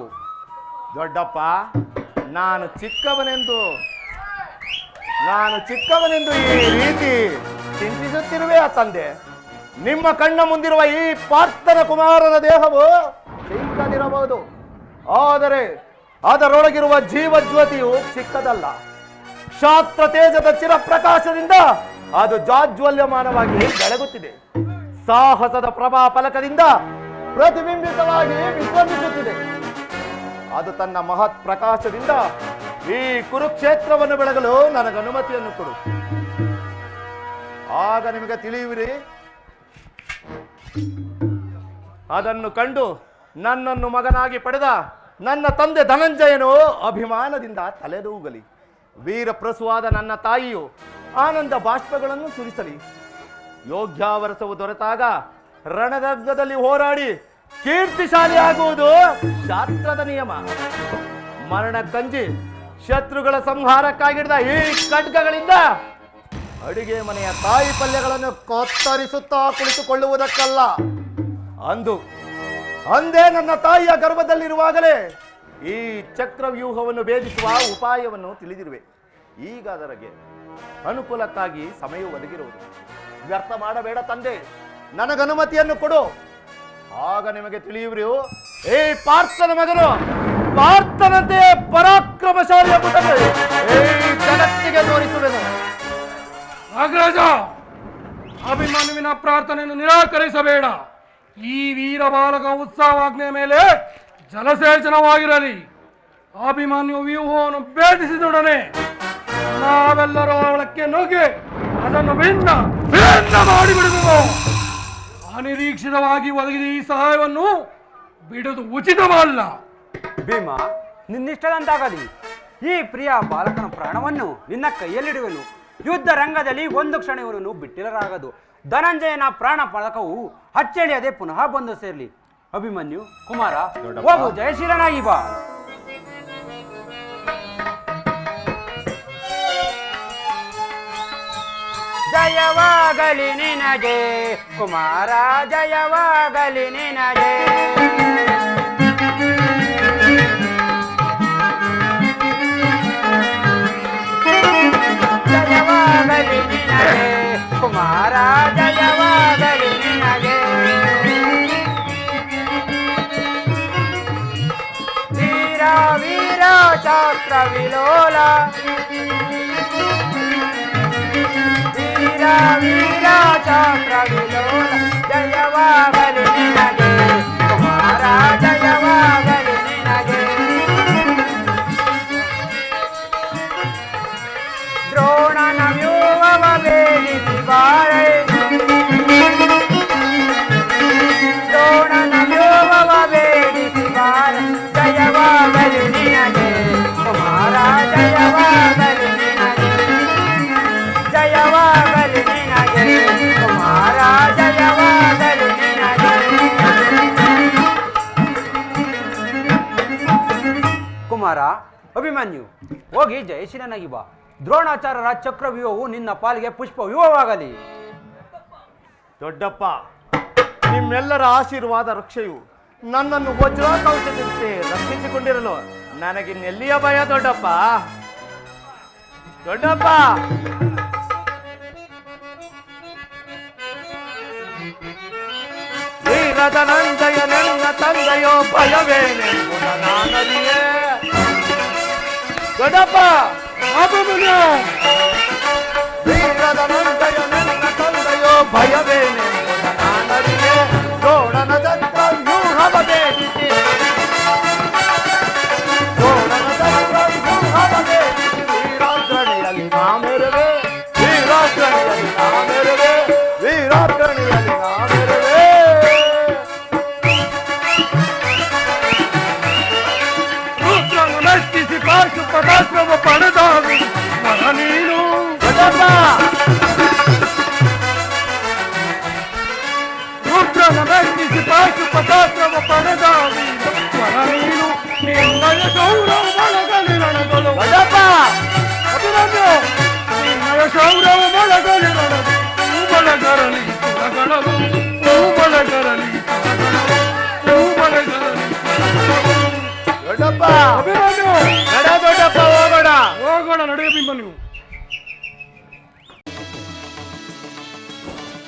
ದೊಡ್ಡಪ್ಪ, ನಾನು ಚಿಕ್ಕವನೆಂದು ಈ ರೀತಿ ಚಿಂತಿಸುತ್ತಿರುವೆ ತಂದೆ. ನಿಮ್ಮ ಕಣ್ಣ ಮುಂದಿರುವ ಈ ಪಾರ್ಥನ ಕುಮಾರನ ದೇಹವು ಚಿಕ್ಕದಿರಬಹುದು, ಆದರೆ ಅದರೊಳಗಿರುವ ಜೀವಜ್ಯೋತಿಯು ಚಿಕ್ಕದಲ್ಲ. ಕ್ಷಾತ್ರ ತೇಜದ ಚಿರಪ್ರಕಾಶದಿಂದ ಅದು ಜಾಜ್ವಲ್ಯಮಾನವಾಗಿ ಬೆಳಗುತ್ತಿದೆ. ಸಾಹಸದ ಪ್ರಭಾ ಫಲಕದಿಂದ ಪ್ರತಿಬಿಂಬಿತವಾಗಿ ವಿಶ್ರಮಿಸುತ್ತಿದೆ. ಅದು ತನ್ನ ಮಹತ್ ಪ್ರಕಾಶದಿಂದ ಈ ಕುರುಕ್ಷೇತ್ರವನ್ನು ಬೆಳಗಲು ನನಗೆ ಅನುಮತಿಯನ್ನು ಕೊಡು. ಆಗ ನಿಮಗೆ ತಿಳಿಯುವಿರಿ. ಅದನ್ನು ಕಂಡು ನನ್ನನ್ನು ಮಗನಾಗಿ ಪಡೆದ ನನ್ನ ತಂದೆ ಧನಂಜಯನು ಅಭಿಮಾನದಿಂದ ತಲೆದೂಗಲಿ. ವೀರಪ್ರಸುವಾದ ನನ್ನ ತಾಯಿಯು ಆನಂದ ಬಾಷ್ಪಗಳನ್ನು ಸುರಿಸಲಿ. ಯೋಗ್ಯಾವರಸವು ದೊರೆತಾಗ ರಣರಂಗದಲ್ಲಿ ಹೋರಾಡಿ ಕೀರ್ತಿಶಾಲಿಯಾಗುವುದು ಶಾಸ್ತ್ರದ ನಿಯಮ. ಮರಣ ಕಂಜಿ ಶತ್ರುಗಳ ಸಂಹಾರಕ್ಕಾಗಿದ್ದ ಈ ಖಡ್ಗಗಳಿಂದ ಅಡಿಗೆ ಮನೆಯ ತಾಯಿ ಪಲ್ಯಗಳನ್ನು ಕತ್ತರಿಸುತ್ತಾ ಕುಳಿತುಕೊಳ್ಳುವುದಕ್ಕಲ್ಲ. ಅಂದೇ ನನ್ನ ತಾಯಿಯ ಗರ್ಭದಲ್ಲಿರುವಾಗಲೇ ಈ ಚಕ್ರವ್ಯೂಹವನ್ನು ಭೇದಿಸುವ ಉಪಾಯವನ್ನು ತಿಳಿದಿರುವೆ. ಈಗ ಅದರಿಗೆ ಅನುಕೂಲಕ್ಕಾಗಿ ಸಮಯ ಒದಗಿರುವುದು. ವ್ಯರ್ಥ ಮಾಡಬೇಡ ತಂದೆ, ನನಗನುಮತಿಯನ್ನು ಕೊಡು. ಆಗ ನಿಮಗೆ ತಿಳಿಯುವಿರಿ, ಈ ಪಾರ್ಥನ ಮಗನು ಪಾರ್ಥನಂತೆ ಪರಾಕ್ರಮಶಾಲಿ ಎಂಬುದನ್ನು ಈ ಜಗತ್ತಿಗೆ ತೋರಿಸುವೆನು. ನಾಗರಾಜ, ಅಭಿಮನ್ಯುವಿನ ಪ್ರಾರ್ಥನೆಯನ್ನು ನಿರಾಕರಿಸಬೇಡ. ಈ ವೀರ ಬಾಲಕ ಉತ್ಸವಾಜ್ಞೆಯ ಮೇಲೆ ಜಲಸೇಚನವಾಗಿರಲಿ. ಅಭಿಮನ್ಯು ವ್ಯೂಹವನ್ನು ಭೇದಿಸಿದೊಡನೆ ನಾವೆಲ್ಲರೂ ಅವಳಕ್ಕೆ ನುಗ್ಗಿ ಅದನ್ನು ಭಿನ್ನ ಮಾಡಿಬಿಡುವುದು. ಅನಿರೀಕ್ಷಿತವಾಗಿ ಒದಗಿದ ಈ ಸಹಾಯವನ್ನು ಬಿಡುವುದು ಉಚಿತವಲ್ಲ. ಭೀಮ, ನಿನ್ನಿಷ್ಟದಂತಾಗಲಿ. ಈ ಪ್ರಿಯ ಬಾಲಕನ ಪ್ರಾಣವನ್ನು ನಿನ್ನ ಕೈಯಲ್ಲಿಡುವೆನು. ಯುದ್ಧ ರಂಗದಲ್ಲಿ ಒಂದು ಕ್ಷಣ ಇವರನ್ನು ಬಿಟ್ಟಿರಲಾಗದು. ಧನಂಜಯನ ಪ್ರಾಣ ಫಲಕವು ಅಚ್ಚಳಿಯದೆ ಪುನಃ ಬಂದು ಸೇರಲಿ. ಅಭಿಮನ್ಯು, ಕುಮಾರ, ಹೋಗು, ಜಯಶೀಲನಾಗಿ ಬಾ. ಜಯವಾಗಲಿ ನಿನಗೆ ಕುಮಾರ, ಜಯವಾಗಲಿ ನಿನಗೆ. ಜಯವಾಗಲಿ ನಿನಗೆ ಕುಮಾರ, ಜಯವಾಗಲಿ ನಿನಗೆ. ವೀರ ವೀರ ಶಾಸ್ತ್ರ ವಿಲೋಲ, ವೀರ ವೀರ ಶಾಸ್ತ್ರ ವಿಲೋಲ. ಜಯವಾಗಲಿ ನಿನಗೆ ಕುಮಾರ, ಜಯವಾಗಲಿ ನಿನಗೆ. ದ್ರೋಣನ ವ್ಯೂಹವ ಭೇದಿಸಿ ಬಾರೆ, ದ್ರೋಣನ ವ್ಯೂಹವ ಭೇದಿಸಿ ಬಾರೆ. ಜಯವಾಗಲಿ ನಿನಗೆ ಕುಮಾರ, ಜಯವಾಗಲಿ ನಿನಗೆ. ಜಯವಾಗಲಿ ನಿನಗೆ ಕುಮಾರ, ಜಯವಾಗಲಿ ನಿನಗೆ. ಕುಮಾರ, ಅಭಿಮನ್ಯು, ಹೋಗಿ ಜಯಶೀಲನಾಗಿ ಬಾ. ದ್ರೋಣಾಚಾರ್ಯರ ಚಕ್ರವ್ಯೂಹವು ನಿನ್ನ ಪಾಲಿಗೆ ಪುಷ್ಪ ವ್ಯೂಹವಾಗಲಿ. ದೊಡ್ಡಪ್ಪ, ನಿಮ್ಮೆಲ್ಲರ ಆಶೀರ್ವಾದ ರಕ್ಷೆಯು ನನ್ನನ್ನು ವಜ್ರ ಕವಚದಂತೆ ರಕ್ಷಿಸಿಕೊಂಡಿರಲು ನನಗಿನ್ನೆಲ್ಲಿಯ ಭಯ ದೊಡ್ಡಪ್ಪ. ದೊಡ್ಡಪ್ಪ, ಧನಂಜಯ ನನ್ನ ತಂದೆಯೋ ಭಯವೇನೆಂಬುದ ನಾನರಿಯೇ. ದೊಡ್ಡಪ್ಪ, ಅಭಿಮನ್ಯು, ಧನಂಜಯ ನನ್ನ ತಂದೆಯೋ ಭಯವೇನೆಂಬುದ ನಾನರಿಯೇ. ದ್ರೋಣನ ಚಕ್ರವ್ಯೂಹವ ಭೇದಿಸಿ, ದ್ರೋಣನ ಚಕ್ರವ್ಯೂಹವ ಭೇದಿಸಿ. ವೀರಾಗ್ರಣಿಯಲ್ಲಿ ನಾ ಮೆರವೆ, ವೀರಾಗ್ರಣಿಯಲ್ಲಿ ನಾ ಮೆರವೆ, ವೀರಾಗ್ರಣಿಯಲ್ಲಿ ನಾ ಮೆರವೆ. ರುದ್ರನು ನರ್ತಿಸಿ ಪಾಶುಪತಾಶ್ರಮ ಪಡೆದಾಗಿ ಮರ ನೀನು. ರುದ್ರನ ನರ್ತಿಸಿ ಪಾಶುಪತಾಶ್ರಮ ಪಡೆದಾಗಿ ಮರ ನೀನು. ನಿನ್ನಯ ಗೌರವ ಬಳಗಲಿ ರಣಗಳು. ಅಭಿಮನ್ಯು, ನಿನ್ನಯ ಗೌರವ ಬಳಗಲಿ ರಣಗಳು ಬಳಗರಲಿ ಕುಲಗಳರು.